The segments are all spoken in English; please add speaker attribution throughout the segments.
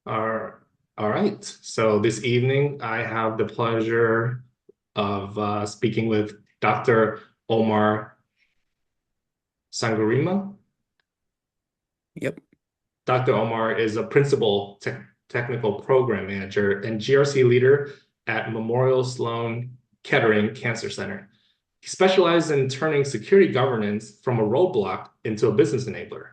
Speaker 1: All all right. So this evening, I have the pleasure of speaking with Dr. Omar Sangurima.
Speaker 2: Yep.
Speaker 1: Dr. Omar is a principal technical program manager and GRC leader at Memorial Sloan Kettering Cancer Center. He specializes in turning security governance from a roadblock into a business enabler.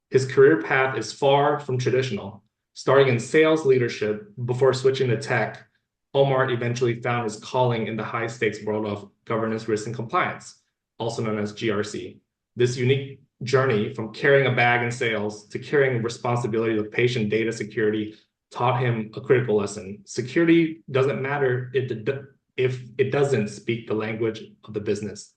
Speaker 1: His career path is far from traditional. Starting in sales leadership before switching to tech, Omar eventually found his calling in the high stakes world of governance, risk, and compliance, also known as GRC. This unique journey from carrying a bag in sales to carrying responsibility of patient data security taught him a critical lesson. Security doesn't matter if it doesn't speak the language of the business.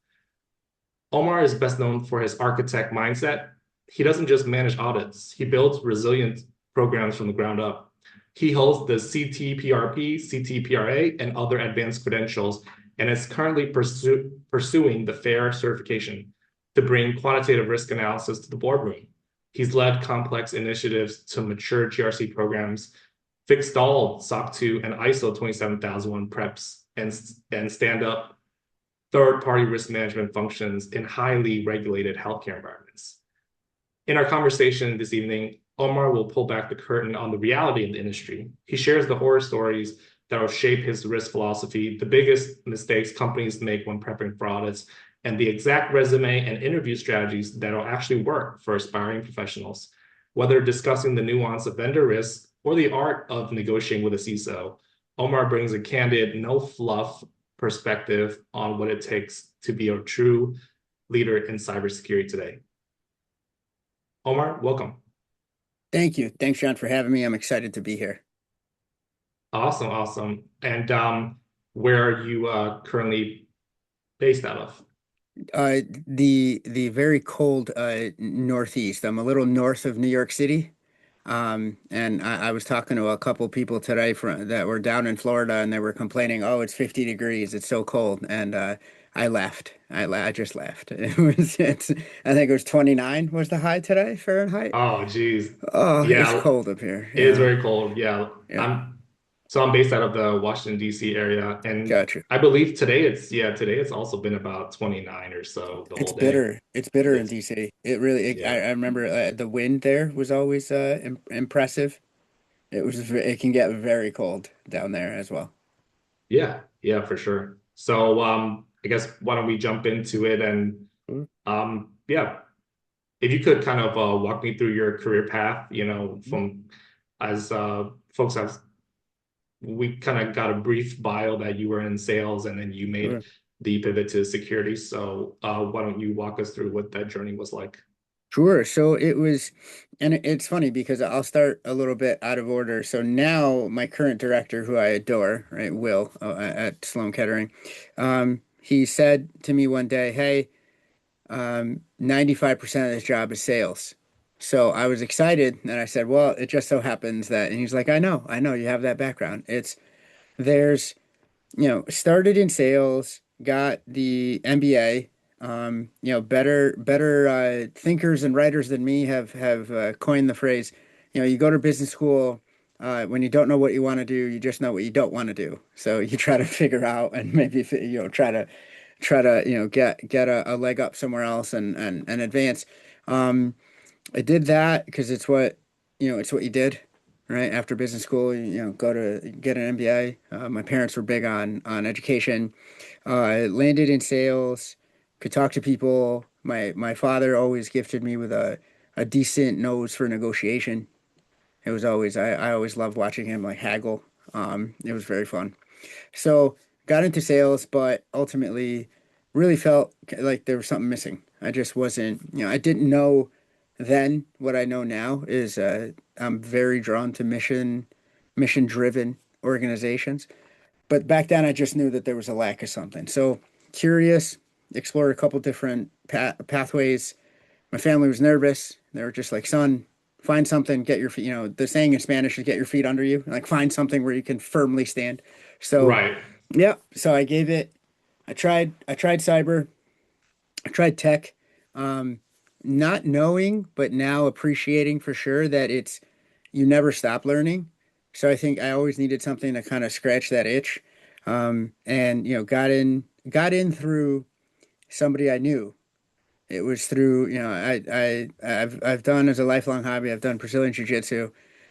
Speaker 1: Omar is best known for his architect mindset. He doesn't just manage audits, he builds resilient programs from the ground up. He holds the CTPRP, CTPRA, and other advanced credentials, and is currently pursuing the FAIR certification to bring quantitative risk analysis to the boardroom. He's led complex initiatives to mature GRC programs, fixed all SOC 2 and ISO 27001 preps, and stand up third-party risk management functions in highly regulated healthcare environments. In our conversation this evening, Omar will pull back the curtain on the reality of the industry. He shares the horror stories that will shape his risk philosophy, the biggest mistakes companies make when prepping for audits, and the exact resume and interview strategies that will actually work for aspiring professionals. Whether discussing the nuance of vendor risk or the art of negotiating with a CISO, Omar brings a candid, no fluff perspective on what it takes to be a true leader in cybersecurity today. Omar, welcome.
Speaker 2: Thank you. Thanks, John, for having me. I'm excited to be here.
Speaker 1: Awesome, awesome. And where are you currently based out of?
Speaker 2: The very cold Northeast. I'm a little north of New York City. And I was talking to a couple people today that were down in Florida, and they were complaining, "Oh, it's 50 degrees. It's so cold." And I left. I just left. I think it was 29 was the high today, Fahrenheit.
Speaker 1: Oh, geez.
Speaker 2: Oh, it's
Speaker 1: Yeah,
Speaker 2: cold up here.
Speaker 1: it is
Speaker 2: Yeah.
Speaker 1: very cold. Yeah,
Speaker 2: Yeah.
Speaker 1: I'm based out of the Washington D.C. area, and
Speaker 2: Gotcha.
Speaker 1: I believe today it's also been about 29 or so the
Speaker 2: It's
Speaker 1: whole day.
Speaker 2: bitter. It's bitter in
Speaker 1: It's
Speaker 2: DC. It really,
Speaker 1: yeah,
Speaker 2: I remember the wind there was always impressive. It can get very cold down there as well.
Speaker 1: yeah, for sure. So I guess why don't we jump into it and
Speaker 2: Mm.
Speaker 1: yeah, if you could kind of walk me through your career path,
Speaker 2: Mhm.
Speaker 1: from as folks have, we kind of got a brief bio that you were in sales and then you made
Speaker 2: Sure.
Speaker 1: the pivot to security. So why don't you walk us through what that journey was like?
Speaker 2: Sure. So it was, and it's funny because I'll start a little bit out of order. So now my current director, who I adore, right, Will, at Sloan Kettering, he said to me one day, "Hey, 95% of this job is sales." So I was excited and I said, "Well, it just so happens that," and he's like, I know you have that background. There's, started in sales, got the MBA. Better thinkers and writers than me have coined the phrase, you go to business school when you don't know what you want to do, you just know what you don't want to do. So you try to figure out and maybe try to get a leg up somewhere else and advance. I did that because it's what you did, right? After business school, go to get an MBA. My parents were big on education. I landed in sales, could talk to people. My father always gifted me with a decent nose for negotiation. I always loved watching him like haggle. It was very fun. So got into sales, but ultimately really felt like there was something missing. I just wasn't, I didn't know then what I know now is I'm very drawn to mission driven organizations. But back then I just knew that there was a lack of something. So curious, explored a couple different pathways. My family was nervous. They were just like, son, find something, get your feet, the saying in Spanish is get your feet under you, like find something where you can firmly stand. So,
Speaker 1: Right.
Speaker 2: yeah, so I tried cyber, I tried tech, um, not knowing, but now appreciating for sure that you never stop learning. So I think I always needed something to kind of scratch that itch. And got in through somebody I knew. It was through, I've done as a lifelong hobby, I've done Brazilian Jiu-Jitsu,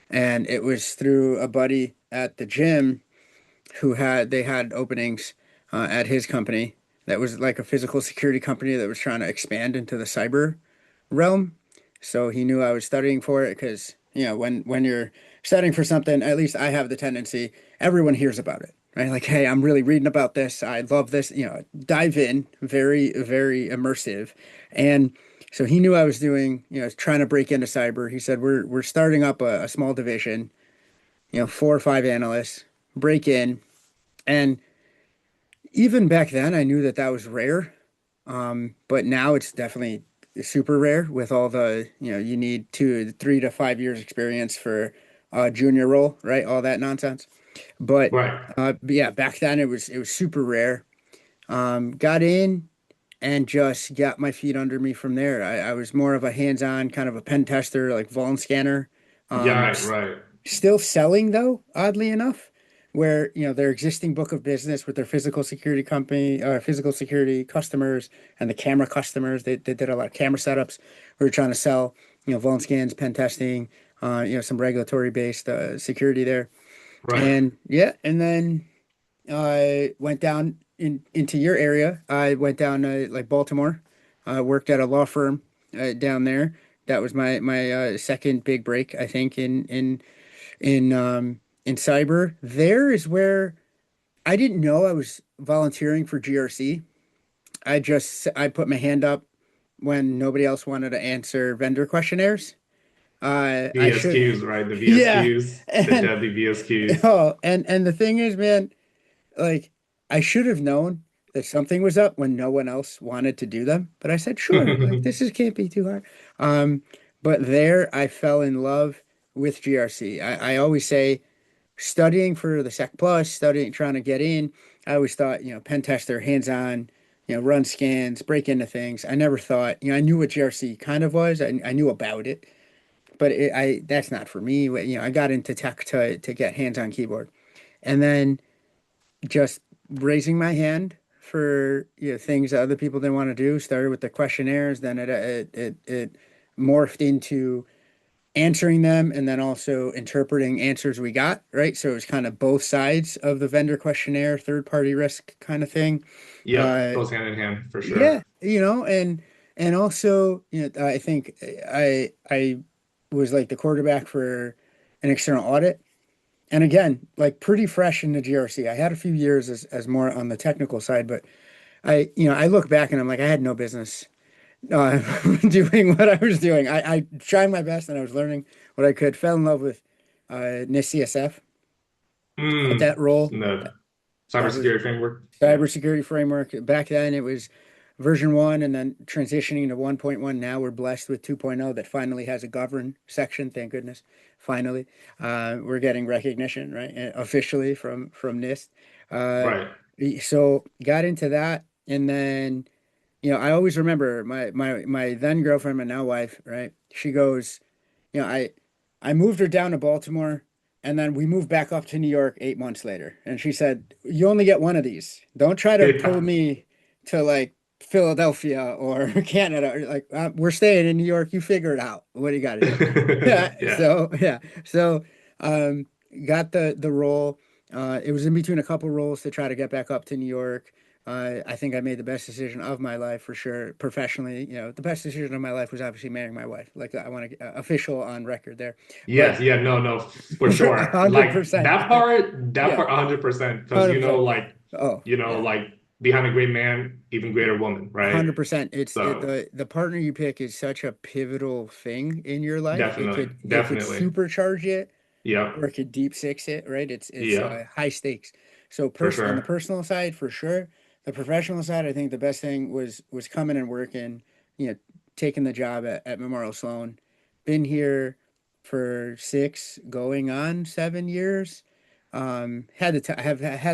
Speaker 2: and it was through a buddy at the gym who they had openings at his company that was like a physical security company that was trying to expand into the cyber realm. So he knew I was studying for it because, when you're studying for something, at least I have the tendency, everyone hears about it, right? Like, hey, I'm really reading about this. I love this, dive in, very, very immersive. And so he knew I was doing, trying to break into cyber. He said, we're starting up a small division, 4 or 5 analysts, break in. And even back then, I knew that that was rare. But now it's definitely super rare with all the, you need 3 to 5 years experience for a junior role, right? All that nonsense.
Speaker 1: Right.
Speaker 2: But yeah, back then it was super rare. Got in and just got my feet under me from there. I was more of a hands-on kind of a pen tester, like vuln scanner. Um,
Speaker 1: Yeah, right.
Speaker 2: Still selling though, oddly enough, where their existing book of business with their physical security company or physical security customers and the camera customers, they did a lot of camera setups. We were trying to sell, vuln scans, pen testing, some regulatory based security there.
Speaker 1: Right.
Speaker 2: And yeah, and then I went down into your area. I went down like Baltimore. I worked at a law firm down there. That was my second big break, I think, in cyber. There is where I didn't know I was volunteering for GRC. I put my hand up when nobody else wanted to answer vendor questionnaires. I should,
Speaker 1: VSQs, right? The
Speaker 2: yeah,
Speaker 1: VSQs, the
Speaker 2: and
Speaker 1: deadly VSQs.
Speaker 2: and the thing is, man, like I should have known that something was up when no one else wanted to do them. But I said, sure, like this is can't be too hard. Um, but there I fell in love with GRC. I always say studying for the Sec Plus, studying, trying to get in, I always thought, pen tester, hands on, run scans, break into things. I never thought, I knew what GRC kind of was. I knew about it, but that's not for me. I got into tech to get hands on keyboard, and then just raising my hand for things that other people didn't want to do. Started with the questionnaires, then it morphed into answering them and then also interpreting answers we got, right? So it was kind of both sides of the vendor questionnaire, third party risk kind of thing.
Speaker 1: Yep,
Speaker 2: Uh,
Speaker 1: goes hand in hand for
Speaker 2: yeah,
Speaker 1: sure.
Speaker 2: and also, I think I was like the quarterback for an external audit. And again, like pretty fresh in the GRC. I had a few years as more on the technical side, but I look back and I'm like, I had no business uh, doing what I was doing. I tried my best and I was learning what I could. Fell in love with NIST CSF at
Speaker 1: Mm,
Speaker 2: that role.
Speaker 1: the
Speaker 2: That was
Speaker 1: cybersecurity framework. Yeah.
Speaker 2: cybersecurity framework. Back then it was version 1 and then transitioning to 1.1. Now we're blessed with 2.0 that finally has a govern section. Thank goodness. Finally, we're getting recognition, right? Officially from NIST. Uh,
Speaker 1: Right.
Speaker 2: so got into that and then I always remember my then girlfriend, my now wife, right? She goes, I moved her down to Baltimore and then we moved back up to New York 8 months later. And she said, you only get one of these. Don't try to pull
Speaker 1: Yeah.
Speaker 2: me to like Philadelphia or Canada. Or, like we're staying in New York. You figure it out. What do you got to do? Yeah.
Speaker 1: Yeah.
Speaker 2: So yeah. So um, got the role. It was in between a couple roles to try to get back up to New York. I think I made the best decision of my life for sure. Professionally, the best decision of my life was obviously marrying my wife. Like I want to official on record there, but
Speaker 1: Yes, yeah, no, no, for
Speaker 2: a
Speaker 1: sure.
Speaker 2: hundred
Speaker 1: Like
Speaker 2: percent,
Speaker 1: that
Speaker 2: yeah,
Speaker 1: part 100%. Because
Speaker 2: 100%. Oh yeah,
Speaker 1: like behind a great man, even greater woman, right?
Speaker 2: 100%.
Speaker 1: So
Speaker 2: The partner you pick is such a pivotal thing in your life. It
Speaker 1: definitely,
Speaker 2: could
Speaker 1: definitely.
Speaker 2: supercharge it or
Speaker 1: Yep.
Speaker 2: it could deep six it, right? It's
Speaker 1: Yep.
Speaker 2: high stakes. So
Speaker 1: For
Speaker 2: on the
Speaker 1: sure.
Speaker 2: personal side, for sure. The professional side, I think the best thing was coming and working, you know, taking the job at Memorial Sloan. Been here for 6, going on 7 years. Have had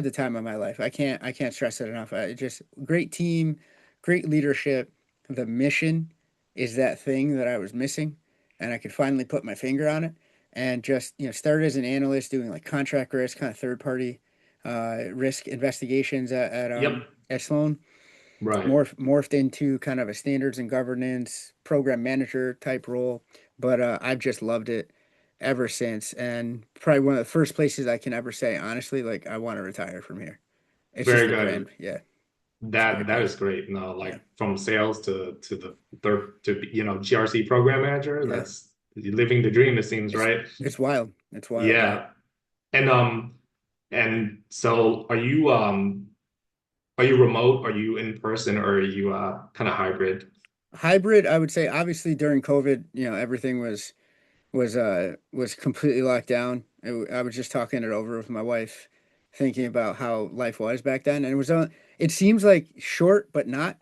Speaker 2: the time of my life. I can't stress it enough. Just great team, great leadership. The mission is that thing that I was missing, and I could finally put my finger on it. and just, started as an analyst doing like contract risk, kind of third party risk investigations
Speaker 1: Yep.
Speaker 2: at Sloan.
Speaker 1: Right.
Speaker 2: Morphed into kind of a standards and governance program manager type role, but I've just loved it ever since. And probably one of the first places I can ever say honestly, like I want to retire from here. It's just
Speaker 1: Very
Speaker 2: the brand.
Speaker 1: good.
Speaker 2: Yeah, it's a
Speaker 1: That
Speaker 2: great
Speaker 1: that
Speaker 2: place.
Speaker 1: is great. No,
Speaker 2: Yeah,
Speaker 1: like from sales to the third to GRC program manager.
Speaker 2: yeah.
Speaker 1: That's living the dream, it seems,
Speaker 2: It's
Speaker 1: right?
Speaker 2: it's wild. It's wild. Yeah.
Speaker 1: Yeah. And so are you remote? Are you in person or are you kind of hybrid?
Speaker 2: Hybrid, I would say obviously during COVID, everything was completely locked down. I was just talking it over with my wife, thinking about how life was back then, and it seems like short but not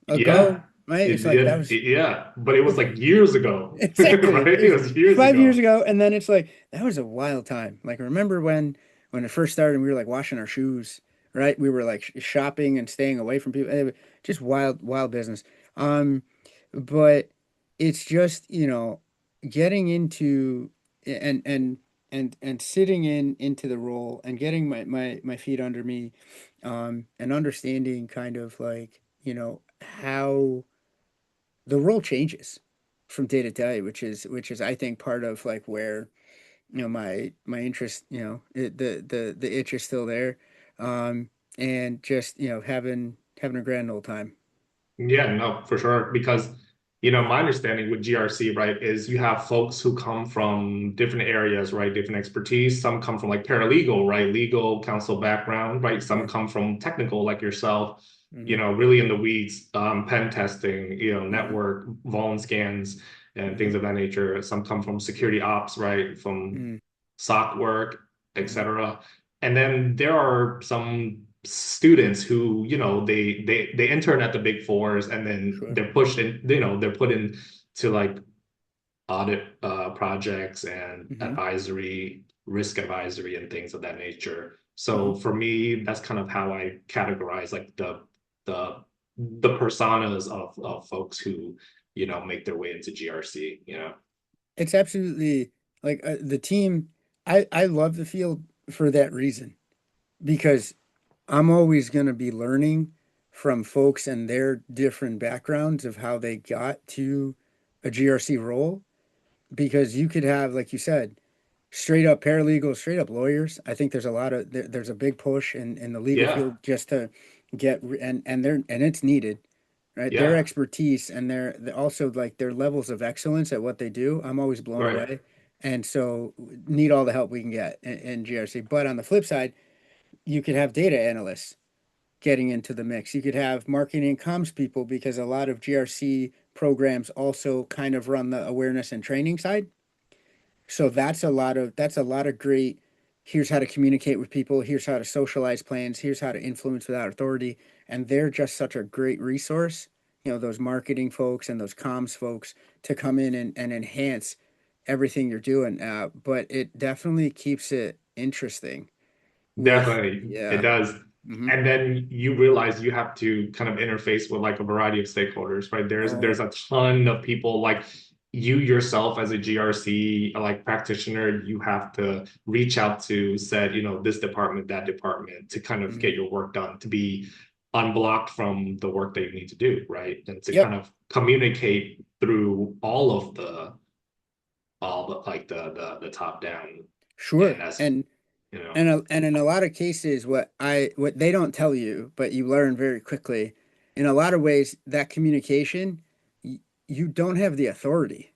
Speaker 2: ago,
Speaker 1: Yeah.
Speaker 2: right? It's like that
Speaker 1: Yeah,
Speaker 2: was
Speaker 1: yeah, but it was like years ago,
Speaker 2: exactly.
Speaker 1: right? It
Speaker 2: It's
Speaker 1: was years
Speaker 2: 5 years
Speaker 1: ago.
Speaker 2: ago, and then it's like that was a wild time. Like remember when it first started, and we were like washing our shoes, right? We were like shopping and staying away from people. Just wild, wild business. Um, but it's just, getting into and and sitting into the role and getting my feet under me, and understanding kind of like, how the role changes from day to day, which is I think part of like where my interest, the itch is still there, and just having a grand old time.
Speaker 1: Yeah, no, for sure. Because, my understanding with GRC, right, is you have folks who come from different areas, right, different expertise. Some come from like paralegal, right, legal counsel background, right? Some
Speaker 2: Yeah.
Speaker 1: come from technical, like yourself,
Speaker 2: Hmm.
Speaker 1: really in the weeds, pen testing,
Speaker 2: Hmm.
Speaker 1: network, vuln scans, and
Speaker 2: Hmm.
Speaker 1: things of that nature. Some come from security ops, right, from
Speaker 2: Hmm.
Speaker 1: SOC work,
Speaker 2: Hmm.
Speaker 1: etc. And then there are some students who, they intern at the big fours and then
Speaker 2: Sure.
Speaker 1: they're pushed in, they're put in to like audit projects and
Speaker 2: Hmm.
Speaker 1: advisory, risk advisory and things of that nature.
Speaker 2: Hmm.
Speaker 1: So for me, that's kind of how I categorize like the the personas of folks who, make their way into GRC.
Speaker 2: It's absolutely like the team. I love the field for that reason because I'm always going to be learning from folks and their different backgrounds of how they got to a GRC role. Because you could have, like you said, straight up paralegals, straight up lawyers. I think there's a big push in the legal
Speaker 1: Yeah.
Speaker 2: field just to and it's needed, right? Their
Speaker 1: Yeah.
Speaker 2: expertise and also like their levels of excellence at what they do. I'm always blown
Speaker 1: Right.
Speaker 2: away, and so need all the help we can get in GRC. But on the flip side, you could have data analysts getting into the mix. You could have marketing and comms people because a lot of GRC programs also kind of run the awareness and training side. So that's a lot of great. Here's how to communicate with people. Here's how to socialize plans. Here's how to influence without authority. And they're just such a great resource. Those marketing folks and those comms folks to come in and enhance everything you're doing. But it definitely keeps it interesting with,
Speaker 1: Definitely, it
Speaker 2: yeah.
Speaker 1: does.
Speaker 2: Hmm.
Speaker 1: And then you realize you have to kind of interface with like a variety of stakeholders, right? There's
Speaker 2: Oh,
Speaker 1: a ton of people like you yourself as a GRC like practitioner, you have to reach out to said, this department, that department to kind of
Speaker 2: mhm.
Speaker 1: get your work done, to be unblocked from the work that you need to do, right? And to kind
Speaker 2: Yep,
Speaker 1: of communicate through all the like the top down.
Speaker 2: sure.
Speaker 1: And that's,
Speaker 2: And
Speaker 1: you know,
Speaker 2: and in a lot of cases, what they don't tell you, but you learn very quickly, in a lot of ways, that communication, you don't have the authority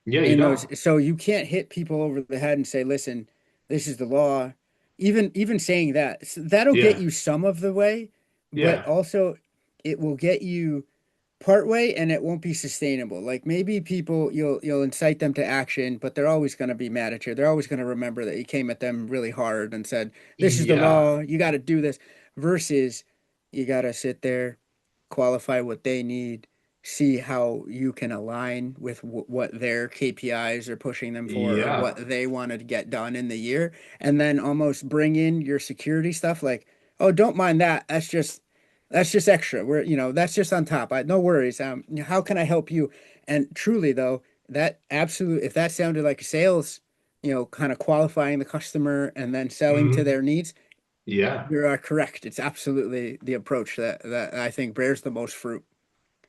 Speaker 1: yeah, you
Speaker 2: in those,
Speaker 1: don't.
Speaker 2: so you can't hit people over the head and say, "Listen, this is the law." Even saying that, that'll get
Speaker 1: Yeah.
Speaker 2: you some of the way, but
Speaker 1: Yeah.
Speaker 2: also it will get you part way and it won't be sustainable. Like maybe people you'll incite them to action, but they're always going to be mad at you. They're always going to remember that you came at them really hard and said, "This is the
Speaker 1: Yeah,
Speaker 2: law, you got to do this," versus you got to sit there, qualify what they need, see how you can align with what their KPIs are pushing them for or
Speaker 1: yeah,
Speaker 2: what they want to get done in the year, and then almost bring in your security stuff like, "Oh, don't mind that. That's just extra. That's just on top. No worries. How can I help you?" And truly though, that absolute if that sounded like sales kind of qualifying the customer and then selling to
Speaker 1: Hmm.
Speaker 2: their needs,
Speaker 1: Yeah.
Speaker 2: you are correct. It's absolutely the approach that I think bears the most fruit.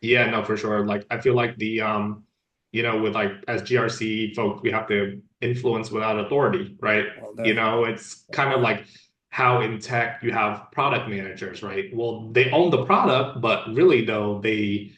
Speaker 1: Yeah, no, for sure. Like I feel like with like as GRC folks, we have to influence without authority, right?
Speaker 2: All day.
Speaker 1: It's kind of like how in tech you have product managers, right? Well, they own the product, but really though they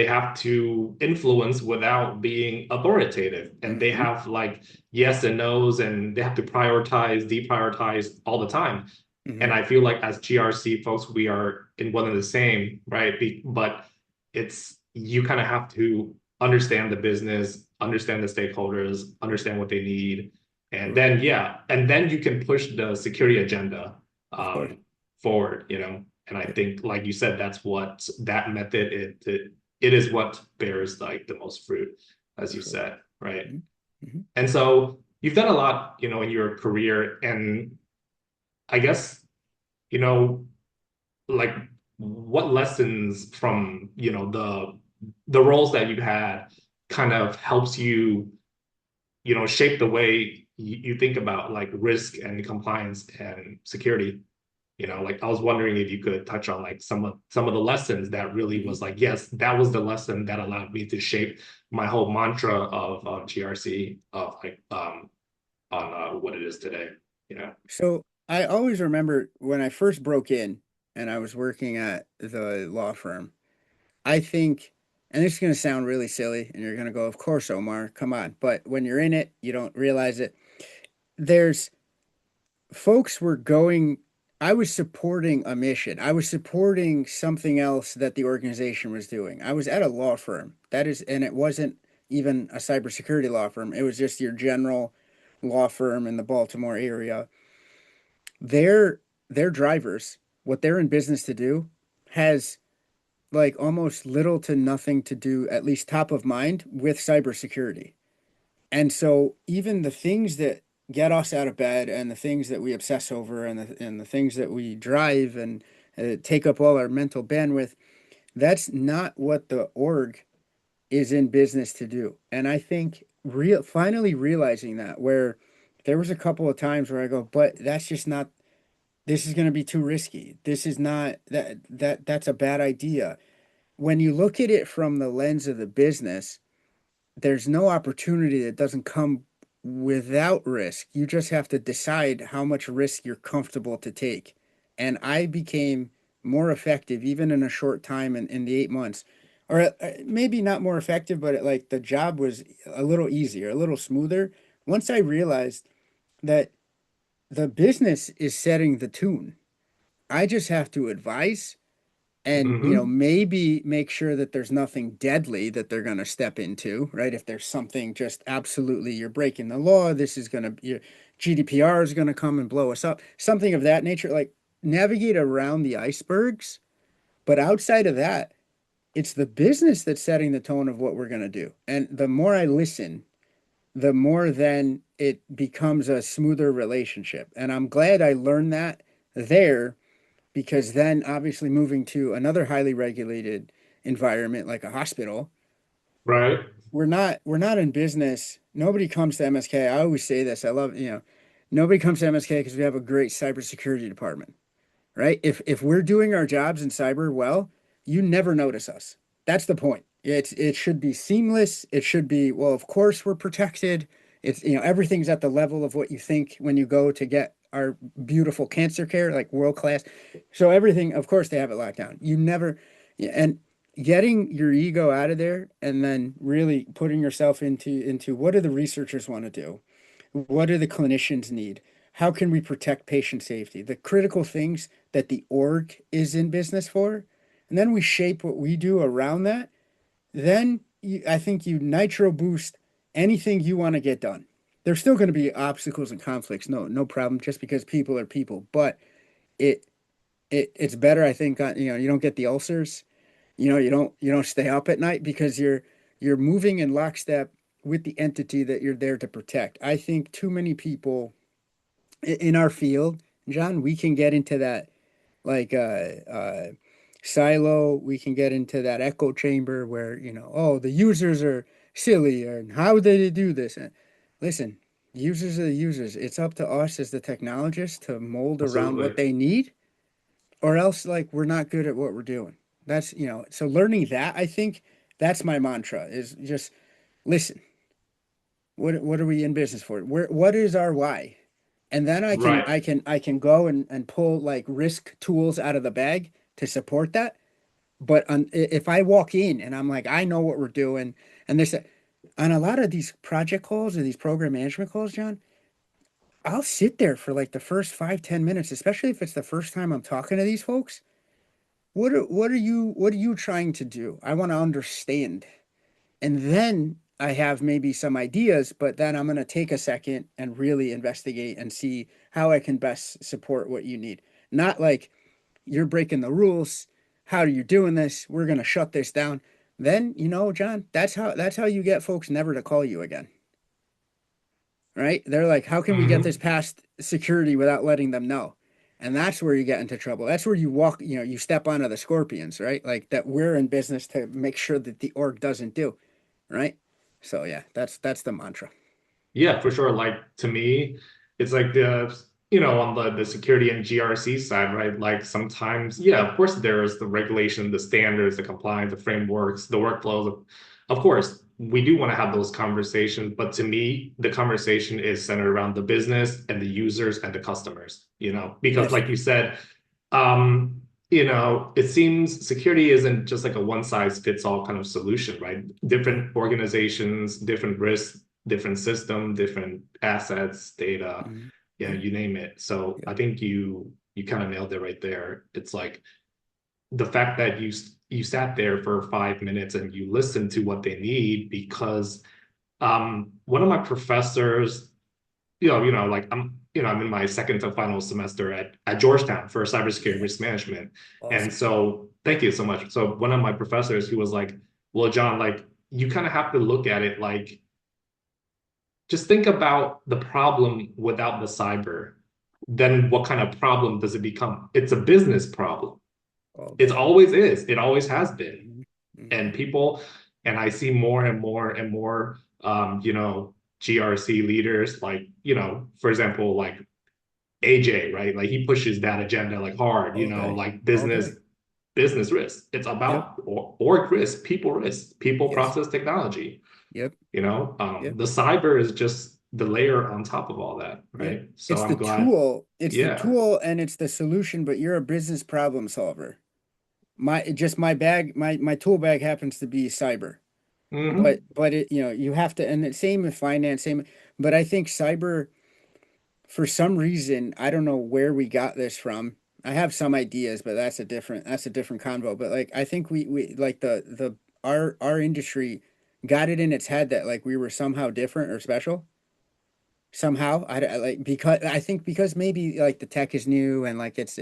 Speaker 1: have to influence without being authoritative. And they
Speaker 2: Hmm.
Speaker 1: have like yes and no's and they have to prioritize, deprioritize all the time. And
Speaker 2: Hmm.
Speaker 1: I feel like as GRC folks, we are in one of the same, right? But it's you kind of have to understand the business, understand the stakeholders, understand what they need, and
Speaker 2: Sure.
Speaker 1: then yeah, and then you can push the security agenda
Speaker 2: Of course.
Speaker 1: forward. And I
Speaker 2: Yeah.
Speaker 1: think, like you said, that's what that method it is what bears like the most fruit, as
Speaker 2: For
Speaker 1: you
Speaker 2: sure.
Speaker 1: said, right?
Speaker 2: Hmm. Hmm.
Speaker 1: And so you've done a lot, in your career, and I guess, you know, like what lessons from the roles that you had kind of helps you shape the way you think about like risk and compliance and security. Like I was wondering if you could touch on like some of the lessons that really
Speaker 2: Hmm.
Speaker 1: was like, yes, that was the lesson that allowed me to shape my whole mantra of GRC of like on what it is today. Yeah.
Speaker 2: So I always remember when I first broke in and I was working at the law firm. I think, and this is going to sound really silly, and you're going to go, of course, Omar, come on. But when you're in it, you don't realize it. There's folks were going, I was supporting a mission. I was supporting something else that the organization was doing. I was at a law firm. That is, and it wasn't even a cybersecurity law firm. It was just your general law firm in the Baltimore area. Their their drivers, what they're in business to do, has like almost little to nothing to do, at least top of mind, with cybersecurity. And so even the things that get us out of bed and the things that we obsess over and the things that we drive and take up all our mental bandwidth, that's not what the org is in business to do. And I think finally realizing that, where there was a couple of times where I go, but that's just not, this is going to be too risky. This is not that's a bad idea. When you look at it from the lens of the business, there's no opportunity that doesn't come without risk. You just have to decide how much risk you're comfortable to take. And I became more effective even in a short time in the 8 months, or maybe not more effective, but like the job was a little easier, a little smoother. Once I realized that the business is setting the tune, I just have to advise and
Speaker 1: Hmm.
Speaker 2: maybe make sure that there's nothing deadly that they're going to step into, right? If there's something just absolutely you're breaking the law, this is going to GDPR is going to come and blow us up, something of that nature, like navigate around the icebergs. But outside of that, it's the business that's setting the tone of what we're going to do. And the more I listen, the more then it becomes a smoother relationship. And I'm glad I learned that there, because then obviously moving to another highly regulated environment like a hospital,
Speaker 1: Right.
Speaker 2: we're not in business. Nobody comes to MSK. I always say this. I love, nobody comes to MSK because we have a great cybersecurity department, right? If we're doing our jobs in cyber well, you never notice us. That's the point. It should be seamless. It should be, well, of course we're protected. It's everything's at the level of what you think when you go to get our beautiful cancer care, like world class. So everything, of course, they have it locked down. You never, yeah, and getting your ego out of there and then really putting yourself into what do the researchers want to do? What do the clinicians need? How can we protect patient safety? The critical things that the org is in business for. And then we shape what we do around that. Then I think you nitro boost anything you want to get done. There's still going to be obstacles and conflicts, no problem, just because people are people. But it it's better, I think. You don't get the ulcers. You don't stay up at night because you're moving in lockstep with the entity that you're there to protect. I think too many people in our field, John, we can get into that like silo. We can get into that echo chamber where oh, the users are silly and how did they do this? And listen, Users are the users. It's up to us as the technologists to mold around what
Speaker 1: Absolutely.
Speaker 2: they need, or else like we're not good at what we're doing. That's, so learning that, I think that's my mantra is just listen, what are we in business for? What is our why? And then
Speaker 1: Right.
Speaker 2: I can go and pull like risk tools out of the bag to support that. But if I walk in and I'm like, I know what we're doing, and this on a lot of these project calls or these program management calls, John, I'll sit there for like the first 5, 10 minutes, especially if it's the first time I'm talking to these folks. What are you trying to do? I want to understand. And then I have maybe some ideas, but then I'm going to take a second and really investigate and see how I can best support what you need. Not like you're breaking the rules. How are you doing this? We're going to shut this down. Then, John, that's how you get folks never to call you again. Right? They're like, how can we get this
Speaker 1: Hmm.
Speaker 2: past security without letting them know? And that's where you get into trouble. That's where you walk, you step onto the scorpions, right? Like that we're in business to make sure that the org doesn't do, right? So yeah, that's the mantra.
Speaker 1: Yeah, for sure. Like to me, it's like on the security and GRC side, right? Like sometimes, yeah, of course there's the regulation, the standards, the compliance, the frameworks, the workflows. Of course, we do want to have those conversations, but to me, the conversation is centered around the business and the users and the customers, because
Speaker 2: Yes.
Speaker 1: like you said, um, it seems security isn't just like a one size fits all kind of solution, right?
Speaker 2: No.
Speaker 1: Different organizations, different risks, different system, different assets, data,
Speaker 2: Mhm.
Speaker 1: yeah,
Speaker 2: Yep.
Speaker 1: you name it. So
Speaker 2: Yep.
Speaker 1: I think you kind of nailed it right there. It's like the fact that you sat there for 5 minutes and you listened to what they need because one of my professors, like I'm in my second to final semester at Georgetown for cybersecurity
Speaker 2: Yeah.
Speaker 1: risk management. And
Speaker 2: Awesome.
Speaker 1: so thank you so much. So one of my professors, he was like, well, John, like you kind of have to look at it like just think about the problem without the cyber. Then what kind of problem does it become? It's a business problem.
Speaker 2: All
Speaker 1: It
Speaker 2: day.
Speaker 1: always is. It always has been.
Speaker 2: Mhm.
Speaker 1: And
Speaker 2: Mhm.
Speaker 1: people, and I see more and more and more, GRC leaders, like, for example, like AJ, right? Like he pushes that agenda like hard,
Speaker 2: All day.
Speaker 1: like
Speaker 2: All day.
Speaker 1: business risk. It's
Speaker 2: Yep.
Speaker 1: about org risk, people,
Speaker 2: Yes.
Speaker 1: process, technology.
Speaker 2: Yep. Yep.
Speaker 1: The cyber is just the layer on top of all that,
Speaker 2: Yep.
Speaker 1: right? So I'm glad.
Speaker 2: It's the
Speaker 1: Yeah.
Speaker 2: tool and it's the solution, but you're a business problem solver. My bag, my tool bag happens to be cyber.
Speaker 1: Hmm.
Speaker 2: But you have to, and the same with finance, same, but I think cyber, for some reason, I don't know where we got this from. I have some ideas, but that's a different convo. But like I think we like our industry got it in its head that like we were somehow different or special somehow. I like because I think because maybe like the tech is new and like it's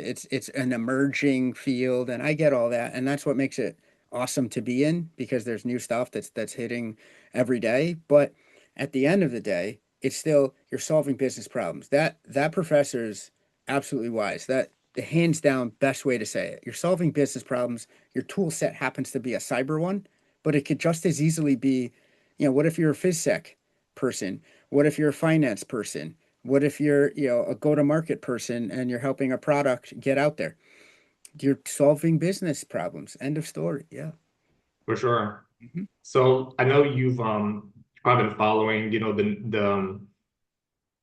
Speaker 2: an emerging field, and I get all that, and that's what makes it awesome to be in because there's new stuff that's hitting every day. But at the end of the day, it's still you're solving business problems. That professor's absolutely wise. That the hands down best way to say it. You're solving business problems. Your tool set happens to be a cyber one, but it could just as easily be, what if you're a phys sec person? What if you're a finance person? What if you're, a go-to-market person and you're helping a product get out there? You're solving business problems. End of story. Yeah.
Speaker 1: For sure.
Speaker 2: Mhm.
Speaker 1: So I know you've probably been following,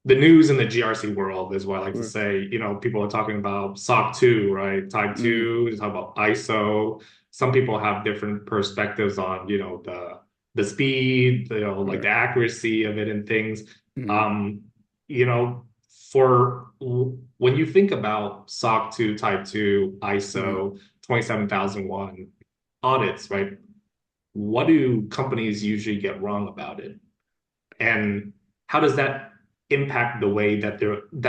Speaker 1: the news in the GRC world is what I like to
Speaker 2: Sure.
Speaker 1: say. People are talking about SOC 2, right? Type
Speaker 2: Mm,
Speaker 1: 2, they talk about ISO. Some people have different perspectives on, the speed, like the
Speaker 2: sure.
Speaker 1: accuracy of it and things.
Speaker 2: Mm,
Speaker 1: Um, you know, for when you think about SOC 2, Type 2,
Speaker 2: mm.
Speaker 1: ISO 27001 audits, right? What do companies usually get wrong about it? And how does that impact the way that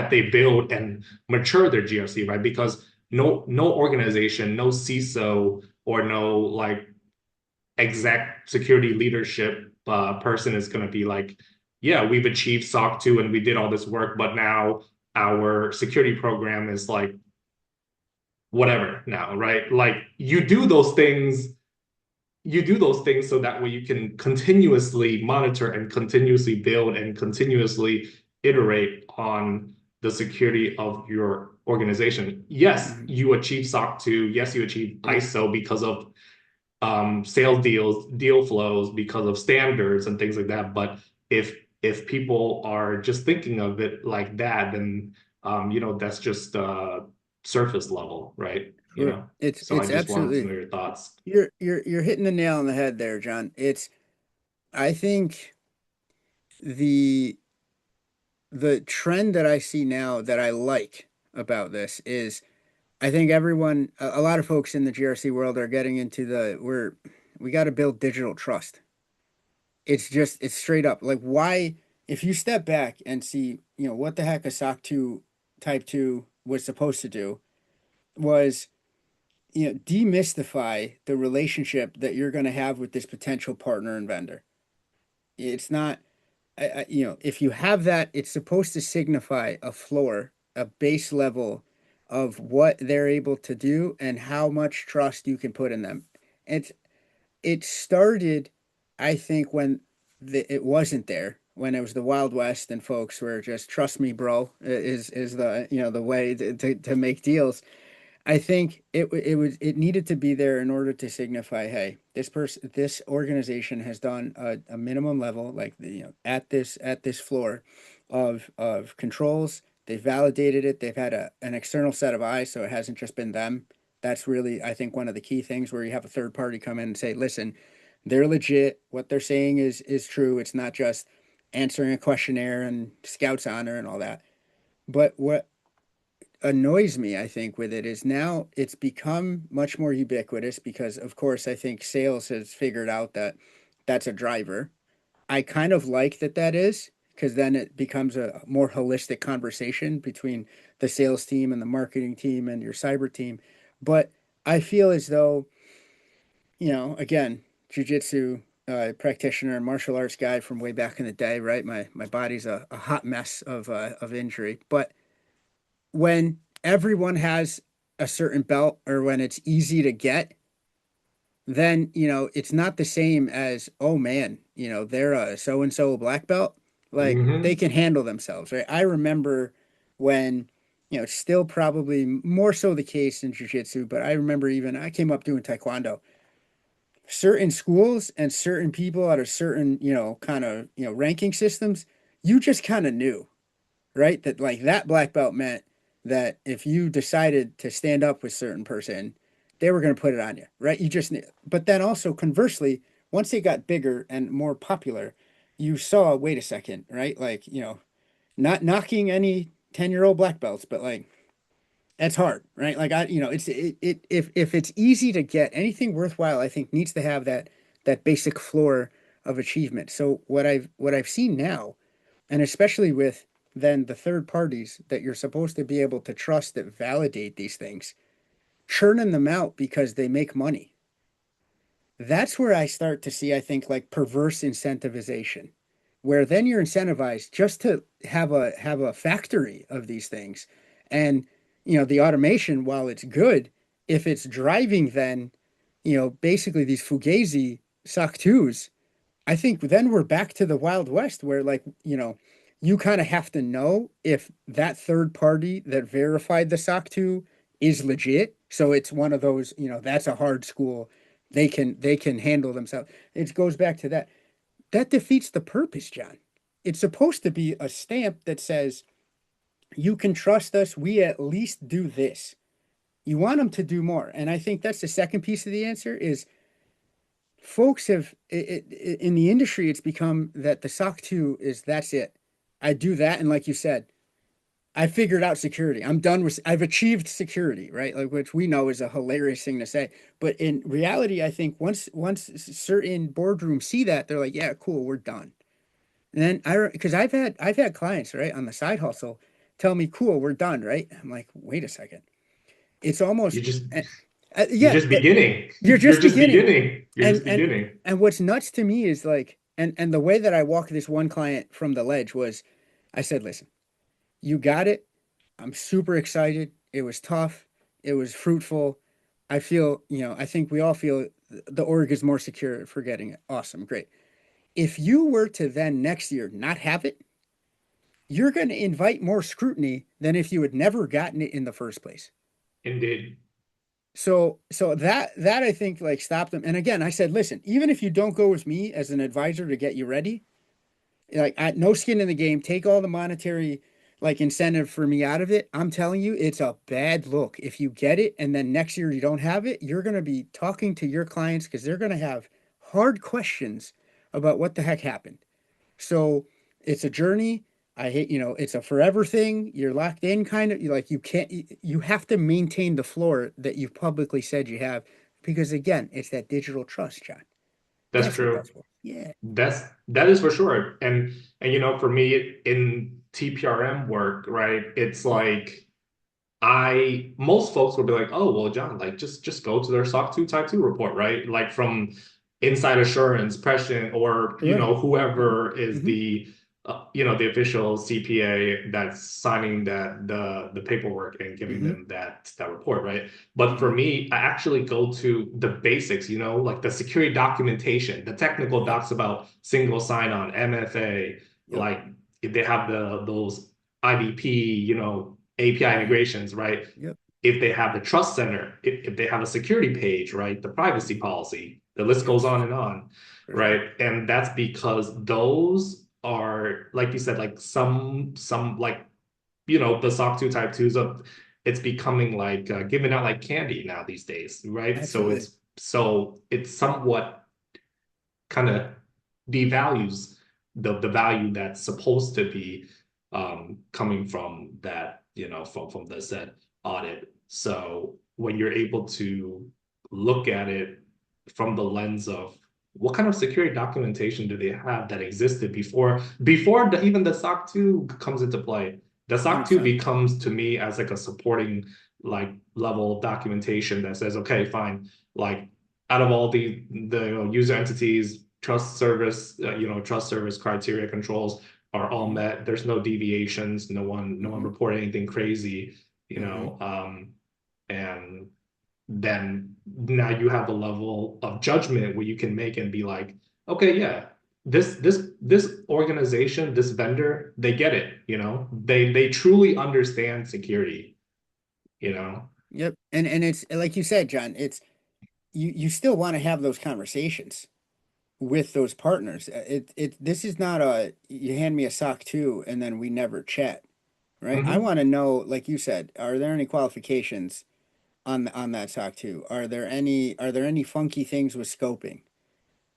Speaker 1: they build and mature their GRC, right? Because no organization, no CISO or no like exec security leadership person is going to be like, yeah, we've achieved SOC 2 and we did all this work, but now our security program is like whatever now, right? Like you do those things so that way you can continuously monitor and continuously build and continuously iterate on the security of your organization. Yes,
Speaker 2: Mhm.
Speaker 1: you achieve SOC 2. Yes, you achieve
Speaker 2: Yeah.
Speaker 1: ISO because of sales deals, deal flows, because of standards and things like that. But if people are just thinking of it like that, then that's just surface level, right?
Speaker 2: Sure.
Speaker 1: So I
Speaker 2: It's
Speaker 1: just wanted to
Speaker 2: absolutely,
Speaker 1: know your thoughts.
Speaker 2: you're hitting the nail on the head there, John. I think the the trend that I see now that I like about this is I think a lot of folks in the GRC world are getting into we got to build digital trust. It's straight up like why, if you step back and see, what the heck a SOC 2 type 2 was supposed to do was, demystify the relationship that you're going to have with this potential partner and vendor. It's not, if you have that, it's supposed to signify a floor, a base level of what they're able to do and how much trust you can put in them. It's it started, I think, when it wasn't there, when it was the Wild West and folks were just trust me, bro, is the the way to make deals. I think it needed to be there in order to signify, hey, this organization has done a minimum level, like at this floor of controls. They validated it. They've had an external set of eyes, so it hasn't just been them. That's really, I think, one of the key things where you have a third party come in and say, listen, they're legit. What they're saying is true. It's not just answering a questionnaire and scouts honor and all that. But what annoys me, I think, with it is now it's become much more ubiquitous because, of course, I think sales has figured out that that's a driver. I kind of like that is because then it becomes a more holistic conversation between the sales team and the marketing team and your cyber team. But I feel as though, again, jujitsu practitioner and martial arts guy from way back in the day, right? My body's a hot mess of injury, but when everyone has a certain belt or when it's easy to get, then it's not the same as, oh man, they're a so and so black belt. Like they
Speaker 1: Hmm.
Speaker 2: can handle themselves, right? I remember when, it's still probably more so the case in jiu-jitsu, but I remember even I came up doing taekwondo. Certain schools and certain people out of certain, kind of, ranking systems, you just kind of knew, right? That like that black belt meant that if you decided to stand up with a certain person, they were going to put it on you, right? You just, but then also conversely, once they got bigger and more popular, you saw, wait a second, right? Like, not knocking any 10-year-old black belts, but like, that's hard, right? Like if it's easy to get anything worthwhile, I think needs to have that basic floor of achievement. So what I've seen now, and especially with then the third parties that you're supposed to be able to trust that validate these things, churning them out because they make money. That's where I start to see, I think, like perverse incentivization, where then you're incentivized just to have a factory of these things. And the automation, while it's good, if it's driving then, basically these Fugazi SOC 2s, I think then we're back to the Wild West where, like, you kind of have to know if that third party that verified the SOC 2 is legit. So it's one of those, that's a hard school. They can handle themselves. It goes back to that. That defeats the purpose, John. It's supposed to be a stamp that says you can trust us. We at least do this. You want them to do more. And I think that's the second piece of the answer is folks have in the industry it's become that the SOC 2 is that's it. I do that, and like you said, I figured out security. I've achieved security, right? Like, which we know is a hilarious thing to say, but in reality I think once certain boardrooms see that, they're like, yeah, cool, we're done. And then because I've had clients, right, on the side hustle tell me, cool, we're done, right? I'm like, wait a second, it's
Speaker 1: You
Speaker 2: almost
Speaker 1: just you're
Speaker 2: yeah,
Speaker 1: just beginning.
Speaker 2: you're
Speaker 1: You're
Speaker 2: just
Speaker 1: just
Speaker 2: beginning.
Speaker 1: beginning. You're
Speaker 2: and
Speaker 1: just
Speaker 2: and
Speaker 1: beginning.
Speaker 2: and what's nuts to me is like, and the way that I walked this one client from the ledge was, I said, listen, you got it. I'm super excited. It was tough. It was fruitful. I feel, I think we all feel the org is more secure for getting it. Awesome, great. If you were to then next year not have it, you're going to invite more scrutiny than if you had never gotten it in the first place.
Speaker 1: Indeed.
Speaker 2: So that I think like stopped them. And again, I said, listen, even if you don't go with me as an advisor to get you ready, like no skin in the game, take all the monetary like incentive for me out of it. I'm telling you, it's a bad look. If you get it and then next year you don't have it, you're going to be talking to your clients because they're going to have hard questions about what the heck happened. So it's a journey. I hate, it's a forever thing. You're locked in kind of like you can't, you have to maintain the floor that you've publicly said you have because again, it's that digital trust, John.
Speaker 1: That's
Speaker 2: That's what
Speaker 1: true.
Speaker 2: that's for. Yeah.
Speaker 1: That is for sure. And for me in TPRM work, right? It's
Speaker 2: Yeah.
Speaker 1: like I most folks will be like, oh well, John, like just go to their SOC 2 Type 2 report, right? Like from Inside Assurance, Prescient, or
Speaker 2: Correct. Hmm.
Speaker 1: whoever is
Speaker 2: Hmm.
Speaker 1: the official CPA that's signing the paperwork and giving
Speaker 2: Hmm.
Speaker 1: them that report, right? But for
Speaker 2: Hmm.
Speaker 1: me, I actually go to the basics, like the security documentation, the technical
Speaker 2: Yep.
Speaker 1: docs about single sign-on, MFA,
Speaker 2: Yep.
Speaker 1: like if they have those IDP, API
Speaker 2: Hmm.
Speaker 1: integrations, right?
Speaker 2: Yep.
Speaker 1: If they have the trust center, if they have a security page, right? The privacy policy, the list goes
Speaker 2: Yes.
Speaker 1: on,
Speaker 2: For sure.
Speaker 1: right? And that's because those are, like you said, like some like the SOC 2 Type 2s of it's becoming like given out like candy now these days, right? So
Speaker 2: Absolutely.
Speaker 1: it's somewhat kind of devalues the value that's supposed to be coming from that, from the said audit. So when you're able to look at it from the lens of what kind of security documentation do they have that existed before even the SOC 2 comes into play. The SOC 2
Speaker 2: 100%.
Speaker 1: becomes to me as like a supporting like level of documentation that says, okay, fine, like out of all the user entities, trust service criteria controls are all
Speaker 2: Hmm.
Speaker 1: met. There's no deviations. No one
Speaker 2: Hmm.
Speaker 1: reported anything crazy. You
Speaker 2: Hmm.
Speaker 1: know, and then now you have a level of judgment where you can make and be like, okay, yeah, this organization, this vendor, they get it. They truly understand security. You know.
Speaker 2: Yep. And it's like you said, John, it's you still want to have those conversations with those partners. This is not a you hand me a sock too and then we never chat, right? I
Speaker 1: Hmm.
Speaker 2: want to know, like you said, are there any qualifications on that sock too? Are there any funky things with scoping?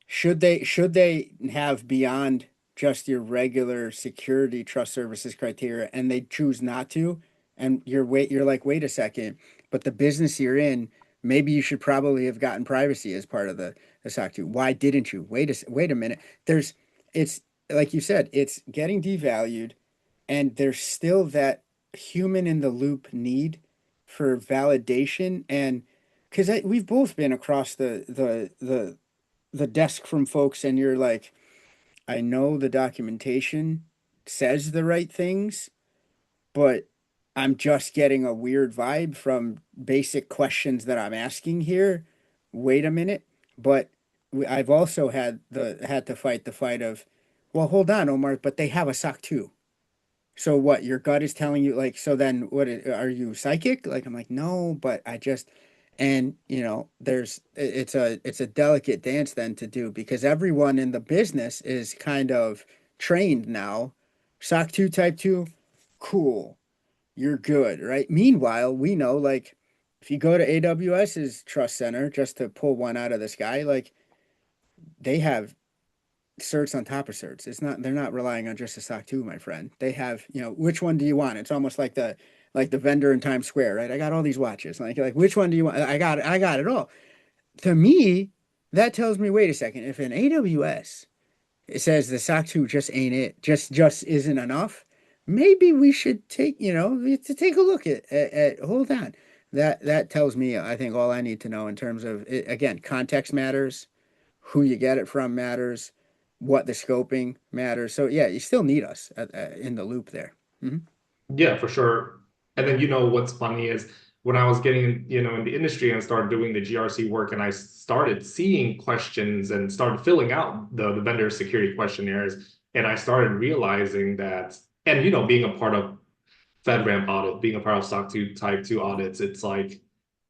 Speaker 2: Should they have beyond just your regular security trust services criteria and they choose not to? And you're like, wait a second, but the business you're in, maybe you should probably have gotten privacy as part of the SOC 2. Why didn't you? Wait a minute. It's like you said, it's getting devalued, and there's still that human in the loop need for validation and because we've both been across the desk from folks and you're like, I know the documentation says the right things, but I'm just getting a weird vibe from basic questions that I'm asking here. Wait a minute. But I've also had to fight the fight of, well, hold on, Omar, but they have a sock too. So what, your gut is telling you like, so then are you psychic? Like I'm like, no, but I just and it's a delicate dance then to do because everyone in the business is kind of trained now. SOC 2 type 2, cool. You're good, right? Meanwhile, we know like if you go to AWS's trust center just to pull one out of the sky, like they have certs on top of certs. They're not relying on just a SOC 2, my friend. They have, which one do you want? It's almost like the vendor in Times Square, right? I got all these watches. Like which one do you want? I got it all. To me, that tells me, wait a second, if in AWS it says the SOC 2 just ain't it, just isn't enough, maybe we should to take a look at hold on. That tells me I think all I need to know in terms of again, context matters, who you get it from matters, what the scoping matters. So yeah, you still need us in the loop there. Hmm.
Speaker 1: Yeah, for sure. And then what's funny is when I was getting in the industry and started doing the GRC work and I started seeing questions and started filling out the vendor security questionnaires and I started realizing that and being a part of FedRAMP audit, being a part of SOC 2 Type 2 audits, it's like,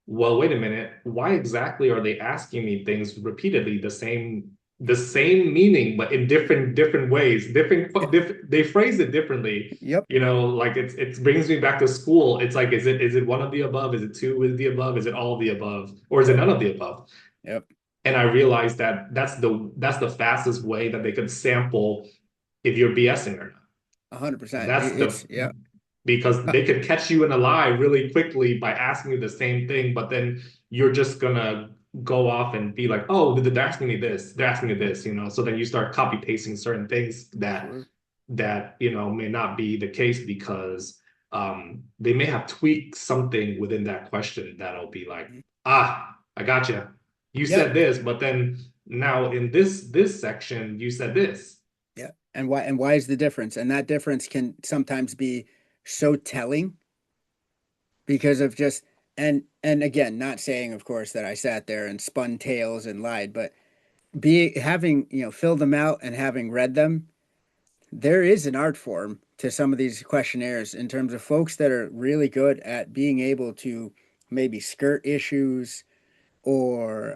Speaker 1: well, wait a minute, why exactly are they asking me things repeatedly, the same meaning, but in different ways, they phrase it differently.
Speaker 2: Yep.
Speaker 1: Like it brings me back to school. It's like, is it one of the above? Is it two of the above? Is it all of the above? Or is it
Speaker 2: Yep.
Speaker 1: none of the above?
Speaker 2: Yep.
Speaker 1: And I realized that that's the fastest way that they could sample if you're BSing or not.
Speaker 2: 100%.
Speaker 1: That's
Speaker 2: It's
Speaker 1: the
Speaker 2: yeah.
Speaker 1: because
Speaker 2: Uh,
Speaker 1: they could catch you in a lie really quickly by asking you the same thing, but then you're just gonna go off and be like, oh, they're asking me this, they're asking me this, so then you start copy pasting certain things that
Speaker 2: Sure.
Speaker 1: may not be the case because they may have tweaked something within that question that'll be like,
Speaker 2: Mhm.
Speaker 1: I gotcha. You
Speaker 2: Yep.
Speaker 1: said this, but then now in this section you said this.
Speaker 2: Yeah. And why is the difference? And that difference can sometimes be so telling because of just and again, not saying of course that I sat there and spun tales and lied, but be having, filled them out and having read them, there is an art form to some of these questionnaires in terms of folks that are really good at being able to maybe skirt issues or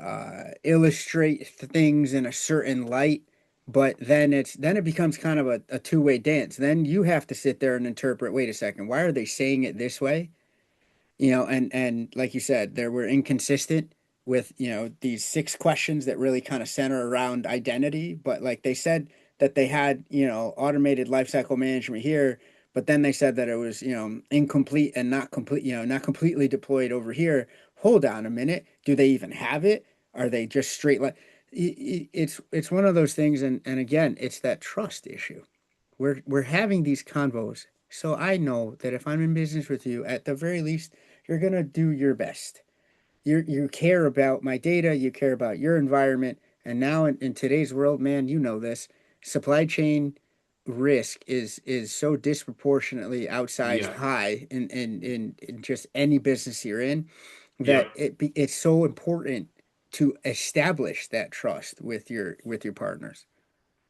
Speaker 2: illustrate things in a certain light, but then it becomes kind of a two-way dance. Then you have to sit there and interpret, wait a second, why are they saying it this way? And like you said, there were inconsistent with, these six questions that really kind of center around identity, but like they said that they had, automated lifecycle management here, but then they said that it was, incomplete and not complete, not completely deployed over here. Hold on a minute. Do they even have it? Are they just straight like it's one of those things, and again, it's that trust issue. We're having these convos. So I know that if I'm in business with you, at the very least, you're gonna do your best. You care about my data, you care about your environment, and now in today's world, man, you know this, supply chain risk is so disproportionately outsized
Speaker 1: Yeah.
Speaker 2: high in just any business you're in that
Speaker 1: Yep.
Speaker 2: it's so important to establish that trust with your partners.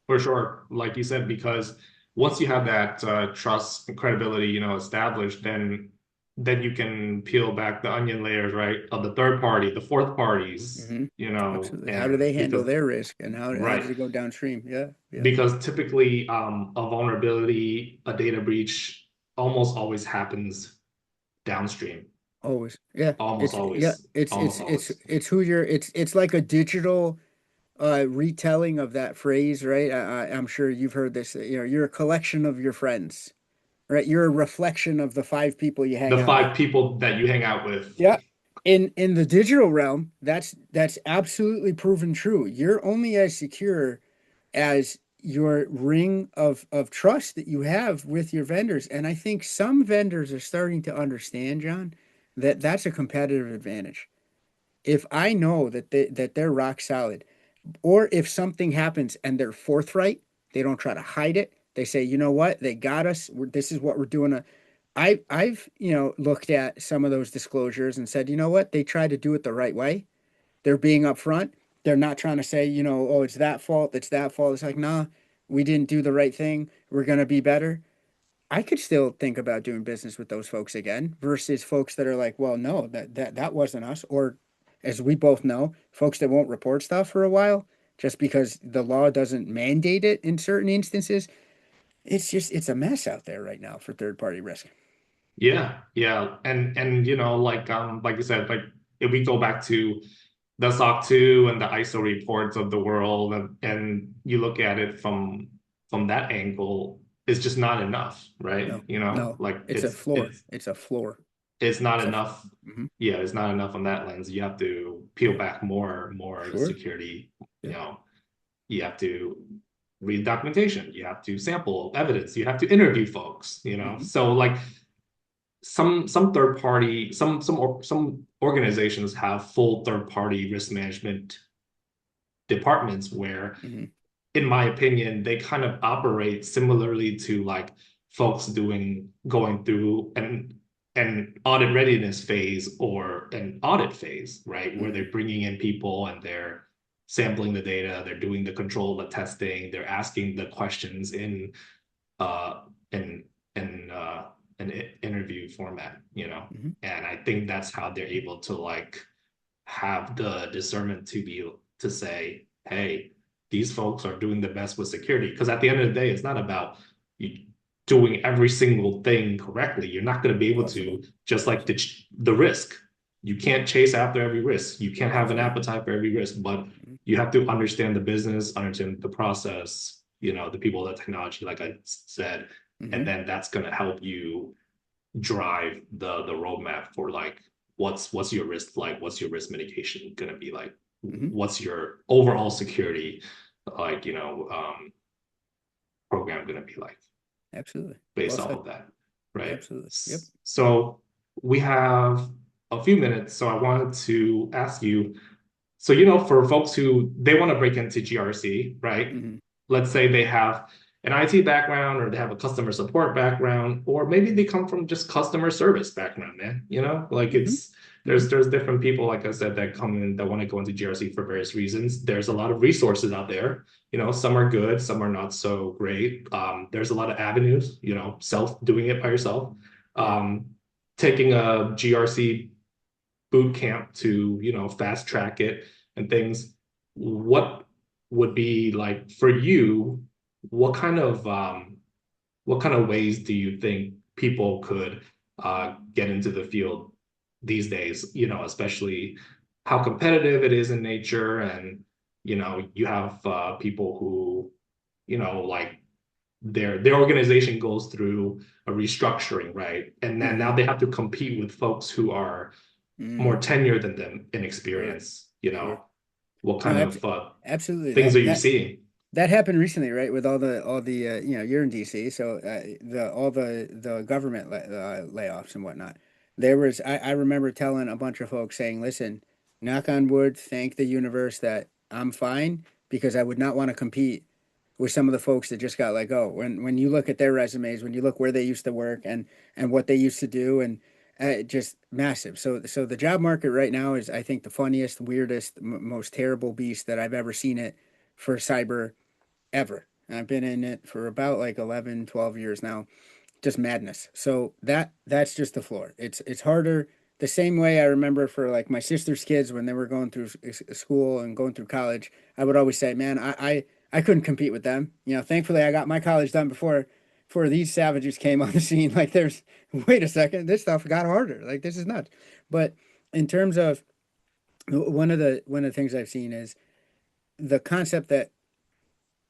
Speaker 1: For sure, like you said, because once you have that trust and credibility, established, then you can peel back the onion layers, right, of the third party, the fourth parties,
Speaker 2: Hmm. Absolutely. How do
Speaker 1: and
Speaker 2: they handle
Speaker 1: because
Speaker 2: their risk, and how
Speaker 1: right,
Speaker 2: does it go downstream? Yeah, yeah.
Speaker 1: because typically a vulnerability, a data breach, almost always happens downstream,
Speaker 2: Always. Yeah.
Speaker 1: almost
Speaker 2: It's yeah,
Speaker 1: always,
Speaker 2: it's
Speaker 1: almost
Speaker 2: it's it's
Speaker 1: always.
Speaker 2: it's who you're it's like a digital retelling of that phrase, right? I'm sure you've heard this, you're a collection of your friends, right? You're a reflection of the five people you hang
Speaker 1: The
Speaker 2: out with.
Speaker 1: five people that you hang out with.
Speaker 2: Yeah. In the digital realm, that's absolutely proven true. You're only as secure as your ring of trust that you have with your vendors. And I think some vendors are starting to understand, John, that that's a competitive advantage. If I know that they're rock solid, or if something happens and they're forthright, they don't try to hide it. They say, you know what, they got us. This is what we're doing. I've looked at some of those disclosures and said, you know what, they try to do it the right way. They're being upfront. They're not trying to say, oh, it's that fault, it's that fault. It's like, nah, we didn't do the right thing. We're gonna be better. I could still think about doing business with those folks again versus folks that are like, well, no, that wasn't us. Or as we both know, folks that won't report stuff for a while just because the law doesn't mandate it in certain instances. It's a mess out there right now for third party risk.
Speaker 1: Yeah, yeah. And like you said, like if we go back to the SOC 2 and the ISO reports of the world and you look at it from that angle, it's just not enough, right?
Speaker 2: No, no,
Speaker 1: Like
Speaker 2: it's a
Speaker 1: it's
Speaker 2: floor.
Speaker 1: it's
Speaker 2: It's a floor.
Speaker 1: it's not
Speaker 2: It's a
Speaker 1: enough.
Speaker 2: mhm.
Speaker 1: Yeah, it's not enough on that lens. You have to peel back more of the
Speaker 2: Sure.
Speaker 1: security, you
Speaker 2: Yeah.
Speaker 1: know, you have to read documentation, you have to sample evidence, you have to interview folks.
Speaker 2: Hmm.
Speaker 1: So like some third party some organizations have full third party risk management departments where
Speaker 2: Hmm.
Speaker 1: in my opinion they kind of operate similarly to like folks going through an audit readiness phase or an audit phase, right, where
Speaker 2: Hmm.
Speaker 1: they're bringing in people and they're sampling the data, they're doing the control, the testing, they're asking the questions uh in an interview format, you know.
Speaker 2: Hmm.
Speaker 1: And I think that's how they're able to like have the discernment to say, hey, these folks are doing the best with security. Because at the end of the day, it's not about you doing every single thing correctly. You're not going to be able
Speaker 2: Possible.
Speaker 1: to, just like
Speaker 2: Possible.
Speaker 1: the risk. You can't chase after every risk. You can't have an
Speaker 2: Absolutely.
Speaker 1: appetite for every risk, but
Speaker 2: Mhm.
Speaker 1: you have to understand the business, understand the process, you know, the people, the technology, like I said, and
Speaker 2: Hmm.
Speaker 1: then that's going to help you drive the roadmap for like what's your risk like, what's your risk mitigation going to be like,
Speaker 2: Hmm.
Speaker 1: what's your overall security like, you know, program going to be like
Speaker 2: Absolutely.
Speaker 1: based
Speaker 2: Well
Speaker 1: off
Speaker 2: said.
Speaker 1: of that, right?
Speaker 2: Absolutely. Yep.
Speaker 1: So we have a few minutes, so I wanted to ask you, so you know, for folks who they want to break into GRC, right?
Speaker 2: Hmm.
Speaker 1: Let's say they have an IT background or they have a customer support background, or maybe they come from just customer service background, man. You know, like
Speaker 2: Hmm.
Speaker 1: it's
Speaker 2: Hmm.
Speaker 1: there's different people, like I said, that come in that want to go into GRC for various reasons. There's a lot of resources out there. You know, some are good, some are not so great. There's a lot of avenues, you know, self doing it by yourself.
Speaker 2: Yeah.
Speaker 1: Um, taking a GRC boot camp to, you know, fast track it and things. What would be like for you, what kind of what kind of ways do you think people could get into the field these days, you know, especially how competitive it is in nature, and you know you have people who, you know, like their organization goes through a restructuring, right? And then now
Speaker 2: Hmm.
Speaker 1: they have to compete with folks who are more
Speaker 2: Mm.
Speaker 1: tenure than them in
Speaker 2: Sure.
Speaker 1: experience, you
Speaker 2: Sure.
Speaker 1: know, what
Speaker 2: No,
Speaker 1: kind of
Speaker 2: absolutely.
Speaker 1: things are you
Speaker 2: That
Speaker 1: seeing?
Speaker 2: that happened recently, right? With all the you know, you're in DC, so the all the government layoffs and whatnot. I remember telling a bunch of folks saying, "Listen, knock on wood, thank the universe that I'm fine because I would not want to compete with some of the folks that just got let go. When you look at their resumes, when you look where they used to work and what they used to do, and just massive. So the job market right now is, I think, the funniest, weirdest, most terrible beast that I've ever seen it for cyber ever. And I've been in it for about like 11, 12 years now. Just madness. So that's just the floor. It's harder the same way I remember for like my sister's kids when they were going through school and going through college. I would always say, man, I couldn't compete with them. You know, thankfully I got my college done before these savages came on the scene. Like there's wait a second, this stuff got harder. Like this is nuts. But in terms of one of the things I've seen is the concept that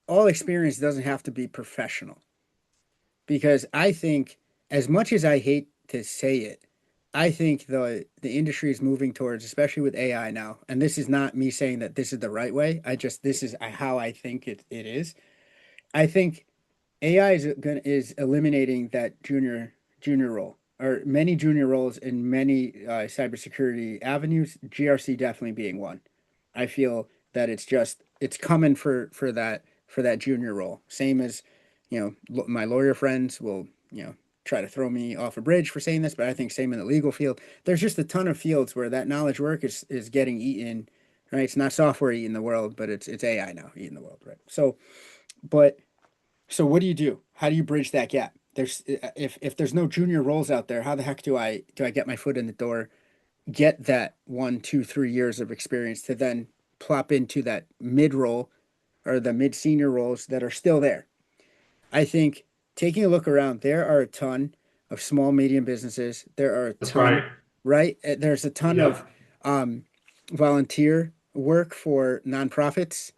Speaker 2: all experience doesn't have to be professional. Because I think, as much as I hate to say it, I think the industry is moving towards, especially with AI now, and this is not me saying that this is the right way. This is how I think it is. I think AI is eliminating that junior role, or many junior roles in many cybersecurity avenues. GRC definitely being one. I feel that it's coming for that junior role. Same as, my lawyer friends will, try to throw me off a bridge for saying this, but I think same in the legal field. There's just a ton of fields where that knowledge work is getting eaten, right? It's not software eating the world, but it's AI now eating the world, right? But so what do you do? How do you bridge that gap? If there's no junior roles out there, how the heck do I get my foot in the door, get that 1, 2, 3 years of experience to then plop into that mid role or the mid senior roles that are still there? I think taking a look around, there are a ton of small, medium businesses. There are a
Speaker 1: That's
Speaker 2: ton,
Speaker 1: right.
Speaker 2: right? There's a ton of
Speaker 1: Yep.
Speaker 2: um, volunteer work for nonprofits.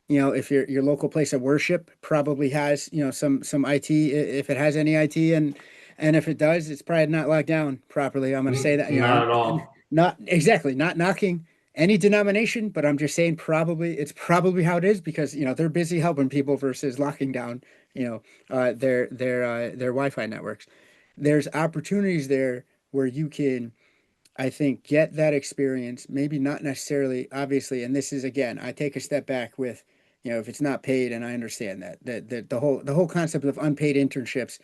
Speaker 2: If your local place of worship probably has, some IT, if it has any IT, and if it does, it's probably not locked down properly. I'm going to say that,
Speaker 1: Not at all.
Speaker 2: not exactly, not knocking any denomination, but I'm just saying it's probably how it is because they're busy helping people versus locking down you know their Wi-Fi networks. There's opportunities there where you can, I think, get that experience, maybe not necessarily, obviously, and this is, again, I take a step back with, if it's not paid, and I understand that the whole concept of unpaid internships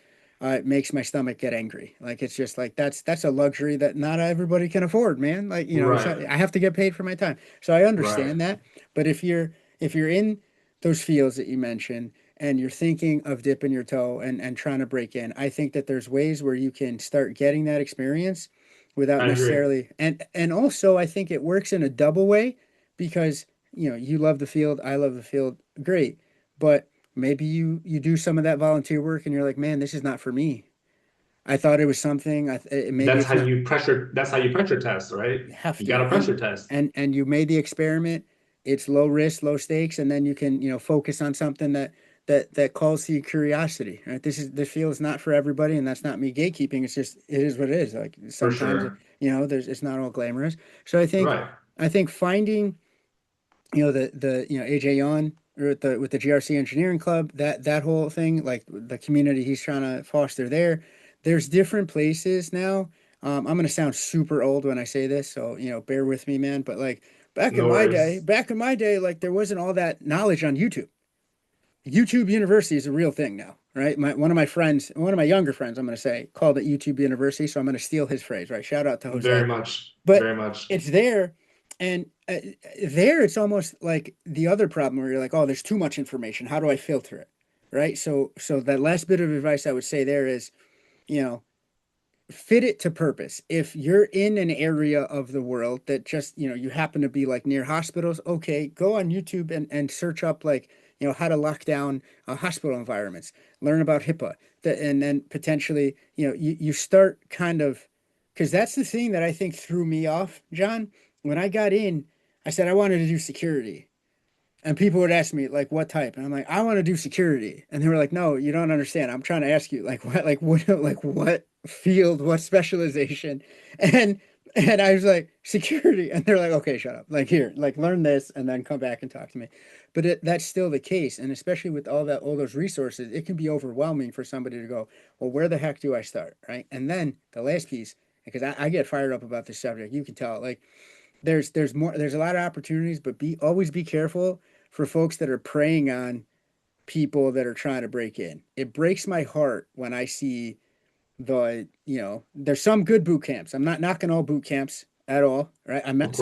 Speaker 2: makes my stomach get angry. Like it's just like that's a luxury that not everybody can afford, man. Like,
Speaker 1: Right.
Speaker 2: so I have to get paid for my time. So I
Speaker 1: Right.
Speaker 2: understand that. But if you're in those fields that you mentioned and you're thinking of dipping your toe and trying to break in, I think that there's ways where you can start getting that experience without
Speaker 1: I agree.
Speaker 2: necessarily, and also I think it works in a double way because you love the field, I love the field, great, but maybe you do some of that volunteer work and you're like, man, this is not for me. I thought it was something. Maybe it's not.
Speaker 1: That's how you pressure test, right?
Speaker 2: You have
Speaker 1: You got
Speaker 2: to,
Speaker 1: to pressure test.
Speaker 2: and you made the experiment. It's low risk, low stakes, and then you can focus on something that calls to your curiosity. Right? This field is not for everybody, and that's not me gatekeeping. It's just it is what it is. Like
Speaker 1: For
Speaker 2: sometimes
Speaker 1: sure.
Speaker 2: there's it's not all glamorous. So
Speaker 1: Right.
Speaker 2: I think finding the AJ Yon with the GRC Engineering Club, that whole thing, like the community he's trying to foster there. There's different places now. I'm gonna sound super old when I say this, so bear with me, man. But like
Speaker 1: No worries.
Speaker 2: back in my day, like there wasn't all that knowledge on YouTube. YouTube University is a real thing now, right? One of my friends, one of my younger friends, I'm gonna say, called it YouTube University, so I'm gonna steal his phrase, right? Shout out to
Speaker 1: Very
Speaker 2: Jose.
Speaker 1: much.
Speaker 2: But
Speaker 1: Very much.
Speaker 2: it's there, and there it's almost like the other problem where you're like, oh, there's too much information. How do I filter it? Right. So that last bit of advice I would say there is, you know, fit it to purpose. If you're in an area of the world that just, you happen to be like near hospitals, okay, go on YouTube and search up like, how to lock down hospital environments, learn about HIPAA, and then potentially, you start kind of, because that's the thing that I think threw me off, John. When I got in, I said I wanted to do security. And people would ask me like what type, and I'm like, I want to do security. And they were like, no, you don't understand. I'm trying to ask you like what field, what specialization. And I was like, security. And they're like, okay, shut up. Like here, like learn this and then come back and talk to me. But that's still the case. And especially with all those resources, it can be overwhelming for somebody to go, well, where the heck do I start? Right. And then the last piece, because I get fired up about this subject, you can tell, like there's a lot of opportunities, but always be careful for folks that are preying on people that are trying to break in. It breaks my heart when I see there's some good boot camps. I'm not knocking all boot camps at all, right? I
Speaker 1: Of
Speaker 2: met
Speaker 1: course.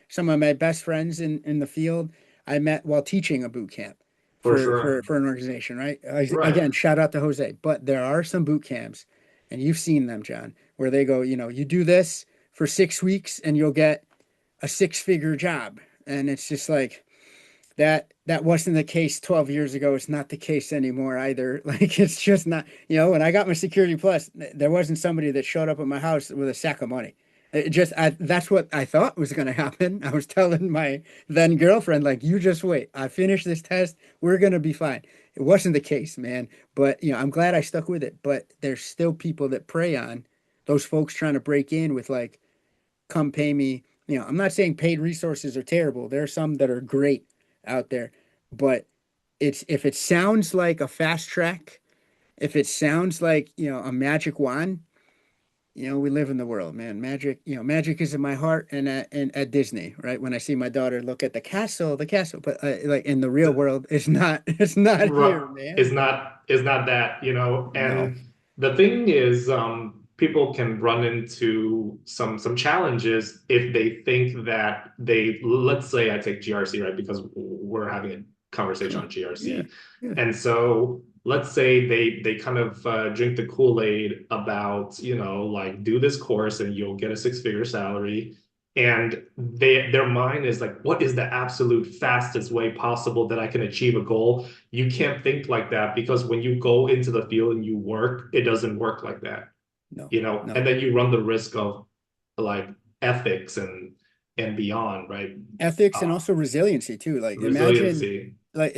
Speaker 2: some of my best friends in the field. I met while teaching a boot camp
Speaker 1: For
Speaker 2: for
Speaker 1: sure.
Speaker 2: an organization, right?
Speaker 1: Right.
Speaker 2: Again, shout out to Jose. But there are some boot camps, and you've seen them, John, where they go, you do this for 6 weeks and you'll get a six-figure job. And it's just like that wasn't the case 12 years ago. It's not the case anymore either. Like it's just not, when I got my security plus, there wasn't somebody that showed up at my house with a sack of money. That's what I thought was going to happen. I was telling my then girlfriend, like, you just wait. I finished this test. We're going to be fine. It wasn't the case, man. But, I'm glad I stuck with it. But there's still people that prey on those folks trying to break in with like, come pay me. I'm not saying paid resources are terrible. There are some that are great out there, but if it sounds like a fast track, if it sounds like, a magic wand, we live in the world, man. Magic, magic is in my heart and at Disney, right? When I see my daughter look at the castle, but like in the real world, it's not, it's not here, man.
Speaker 1: Is not that,
Speaker 2: No,
Speaker 1: and the thing is, people can run into some challenges if they think that let's say I take GRC, right? Because we're having a conversation
Speaker 2: sure.
Speaker 1: on
Speaker 2: Yeah.
Speaker 1: GRC.
Speaker 2: Yeah.
Speaker 1: And so let's say they kind of drink the Kool-Aid about, like do this course and you'll get a six-figure salary. And their mind is like, what is the absolute fastest way possible that I can achieve a goal? You can't think like that because when you go into the field and you work, it doesn't work like that,
Speaker 2: No,
Speaker 1: and
Speaker 2: no.
Speaker 1: then you run the risk of like ethics and beyond, right?
Speaker 2: Ethics and
Speaker 1: Uh,
Speaker 2: also resiliency too. Like imagine
Speaker 1: resiliency,
Speaker 2: like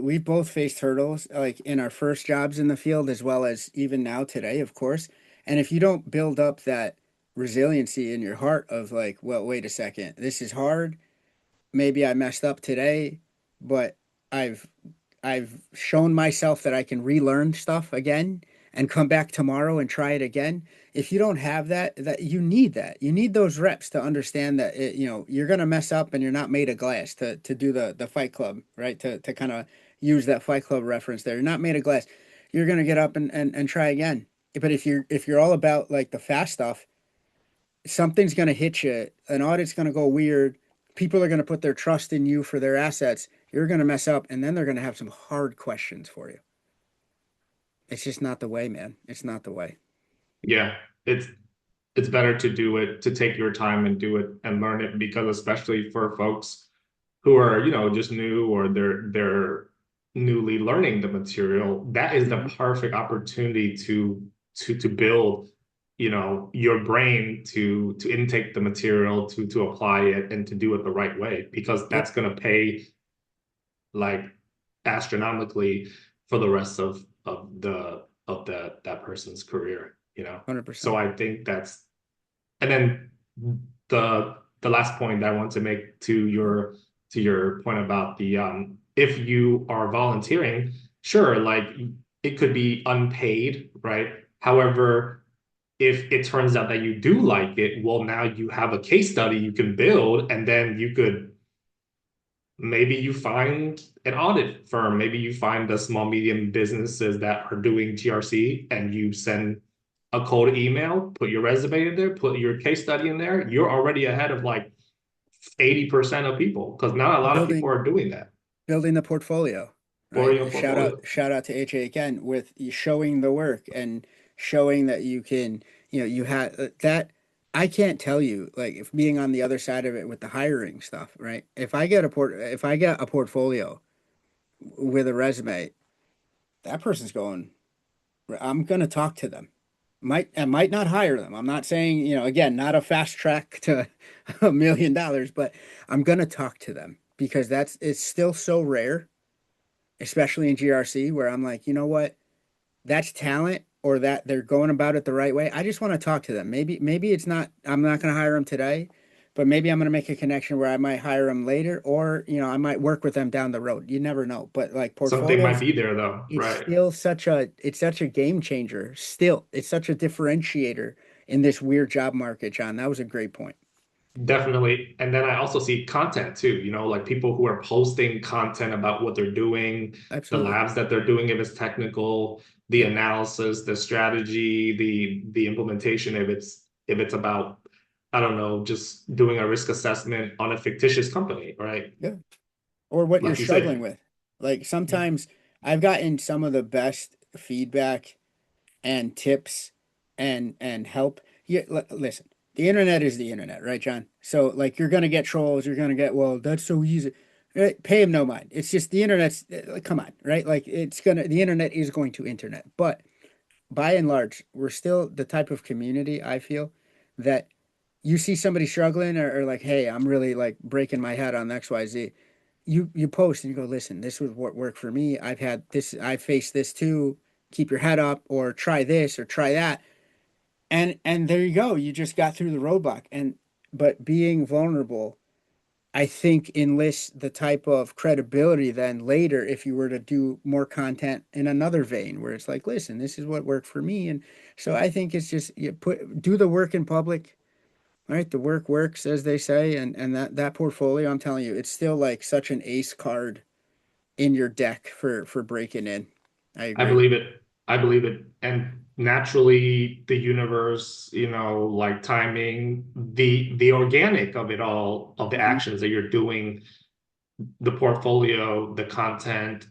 Speaker 2: we both faced hurdles like in our first jobs in the field as well as even now today, of course. And if you don't build up that resiliency in your heart of like, well, wait a second, this is hard. Maybe I messed up today, but I've I've shown myself that I can relearn stuff again and come back tomorrow and try it again. If you don't have that you need that. You need those reps to understand that you're gonna mess up and you're not made of glass to do the Fight Club, right? To kind of use that Fight Club reference there. You're not made of glass. You're gonna get up and try again. But if you're all about like the fast stuff, something's going to hit you. An audit's going to go weird. People are going to put their trust in you for their assets. you're going to mess up, and then they're going to have some hard questions for you. It's just not the way, man. It's not the way.
Speaker 1: Yeah, it's better to do it, to take your time and do it and learn it, because especially for folks who are, just new, or they're newly learning the material, that is the
Speaker 2: Hmm.
Speaker 1: perfect opportunity to build, your brain to intake the material, to apply it and to do it the right way, because
Speaker 2: Yep,
Speaker 1: that's going to pay like astronomically for the rest of that person's career, So
Speaker 2: 100%.
Speaker 1: I think that's, and then the last point that I want to make to your point about the if you are volunteering, sure, like it could be unpaid, right? However, if it turns out that you do like it, well, now you have a case study you can build, and then you could, maybe you find an audit firm, maybe you find the small medium businesses that are doing GRC, and you send a cold email, put your resume in there, put your case study in there. You're already ahead of like 80% of people, because not a lot of people
Speaker 2: Building
Speaker 1: are doing that
Speaker 2: building the portfolio,
Speaker 1: for
Speaker 2: right?
Speaker 1: your
Speaker 2: Shout out
Speaker 1: portfolio.
Speaker 2: shout out to HA again with showing the work and showing that you can, you had that. I can't tell you, like, if being on the other side of it with the hiring stuff, right? If I get a portfolio with a resume, that person's going, I'm gonna talk to them. I might not hire them. I'm not saying, again, not a fast track to $1 million, but I'm gonna talk to them because it's still so rare, especially in GRC, where I'm like, you know what? That's talent, or that they're going about it the right way. I just want to talk to them. Maybe it's not, I'm not going to hire them today, but maybe I'm going to make a connection where I might hire them later, or, I might work with them down the road. You never know. But like
Speaker 1: Something might
Speaker 2: portfolios,
Speaker 1: be there though, right?
Speaker 2: it's such a game changer. Still, it's such a differentiator in this weird job market, John. That was a great point.
Speaker 1: Definitely. And then I also see content too, like people who are posting content about what they're doing, the
Speaker 2: Absolutely.
Speaker 1: labs that they're doing, if it's technical, the
Speaker 2: Yep.
Speaker 1: analysis, the strategy, the implementation, if it's about, I don't know, just doing a risk assessment on a fictitious company, right?
Speaker 2: Yeah. Or what you're
Speaker 1: Like you
Speaker 2: struggling
Speaker 1: say.
Speaker 2: with. Like
Speaker 1: Yeah.
Speaker 2: sometimes I've gotten some of the best feedback and tips and help. Yeah, listen, the internet is the internet, right, John? So like you're gonna get trolls, you're gonna get, well, that's so easy. Pay him no mind. It's just the internet's come on, right? Like the internet is going to internet. But by and large, we're still the type of community I feel that you see somebody struggling, or like, hey, I'm really like breaking my head on XYZ. You post and you go, listen, this was what worked for me. I've had this, I faced this too. Keep your head up, or try this or try that. And there you go. You just got through the roadblock. And but being vulnerable, I think, enlists the type of credibility then later if you were to do more content in another vein where it's like, listen, this is what worked for me. And so I think it's just, you do the work in public, right? The work works, as they say, and that portfolio, I'm telling you, it's still like such an ace card in your deck for breaking in. I
Speaker 1: I
Speaker 2: agree.
Speaker 1: believe it. I believe it. And naturally, the universe, like timing, the organic of it all, of the
Speaker 2: Hmm.
Speaker 1: actions that you're doing, the portfolio, the content,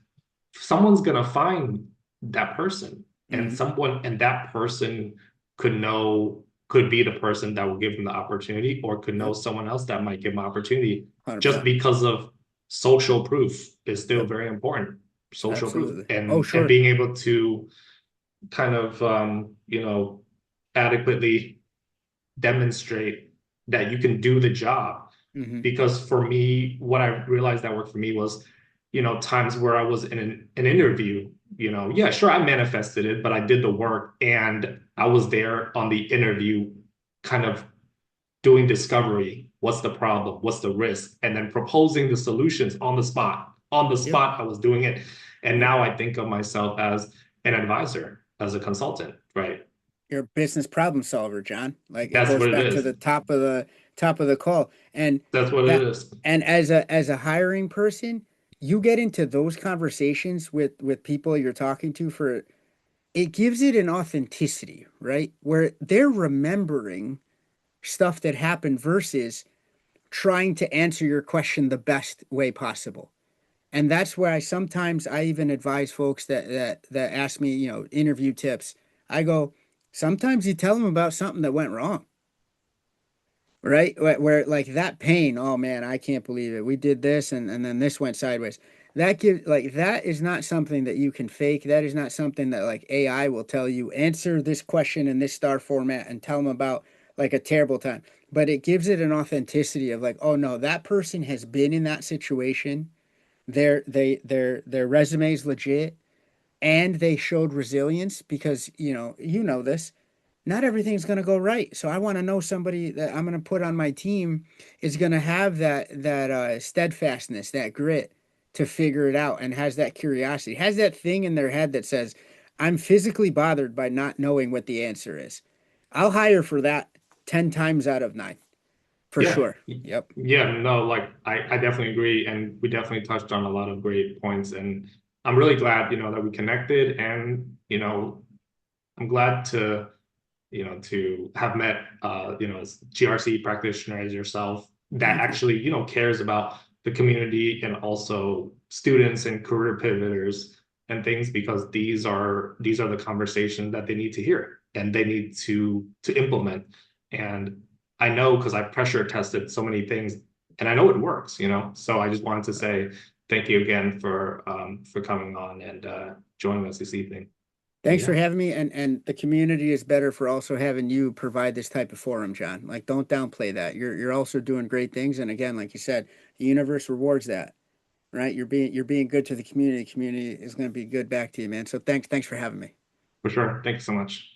Speaker 1: someone's gonna find that person, and
Speaker 2: Hmm.
Speaker 1: that person could be the person that will give them the opportunity, or could know
Speaker 2: Yep.
Speaker 1: someone else that might give them opportunity, just
Speaker 2: 100%.
Speaker 1: because of social proof is still
Speaker 2: Yep.
Speaker 1: very important. Social proof,
Speaker 2: Absolutely. Oh,
Speaker 1: and
Speaker 2: sure.
Speaker 1: being able to kind of adequately demonstrate that you can do the job.
Speaker 2: Hmm.
Speaker 1: Because for me, what I realized that worked for me was, times where I was in an interview, yeah, sure, I manifested it, but I did the work, and I was there on the interview, kind of doing discovery. What's the problem? What's the risk? And then proposing the solutions on the spot. On the
Speaker 2: Yep.
Speaker 1: spot, I was doing it. And
Speaker 2: Yep.
Speaker 1: now I think of myself as an advisor, as a consultant, right?
Speaker 2: You're a business problem solver, John. Like it
Speaker 1: That's
Speaker 2: goes
Speaker 1: what it
Speaker 2: back to
Speaker 1: is.
Speaker 2: the top of the call. And
Speaker 1: That's what it
Speaker 2: that
Speaker 1: is.
Speaker 2: and as a hiring person, you get into those conversations with people you're talking to, for it gives it an authenticity, right? Where they're remembering stuff that happened versus trying to answer your question the best way possible. And that's where I even advise folks that ask me, interview tips. I go, sometimes you tell them about something that went wrong, right? Where like that pain, oh man, I can't believe it. We did this and then this went sideways. That is not something that you can fake. That is not something that like AI will tell you, answer this question in this star format and tell them about like a terrible time. But it gives it an authenticity of like, oh no, that person has been in that situation. Their resume is legit and they showed resilience because you know this, not everything's going to go right. So I want to know somebody that I'm going to put on my team is going to have that steadfastness, that grit to figure it out, and has that curiosity, has that thing in their head that says, I'm physically bothered by not knowing what the answer is. I'll hire for that 10 times out of 9 for
Speaker 1: Yeah.
Speaker 2: sure. Yep.
Speaker 1: Yeah, no, like I definitely agree. And we definitely touched on a lot of great points. And I'm really glad, that we connected and, I'm glad to have met, as GRC practitioner as yourself that
Speaker 2: Thank you.
Speaker 1: actually, cares about the community and also students and career pivoters and things because these are the conversations that they need to hear and they need to implement. And I know because I pressure tested so many things and I know it works, So I just wanted to say thank you again for coming on and joining us this evening. And
Speaker 2: Thanks for
Speaker 1: yeah,
Speaker 2: having me. And the community is better for also having you provide this type of forum, John. Like, don't downplay that. You're also doing great things. And again, like you said, the universe rewards that, right? You're being good to the community. The community is going to be good back to you, man. So thanks for having me.
Speaker 1: for sure. Thank you so much.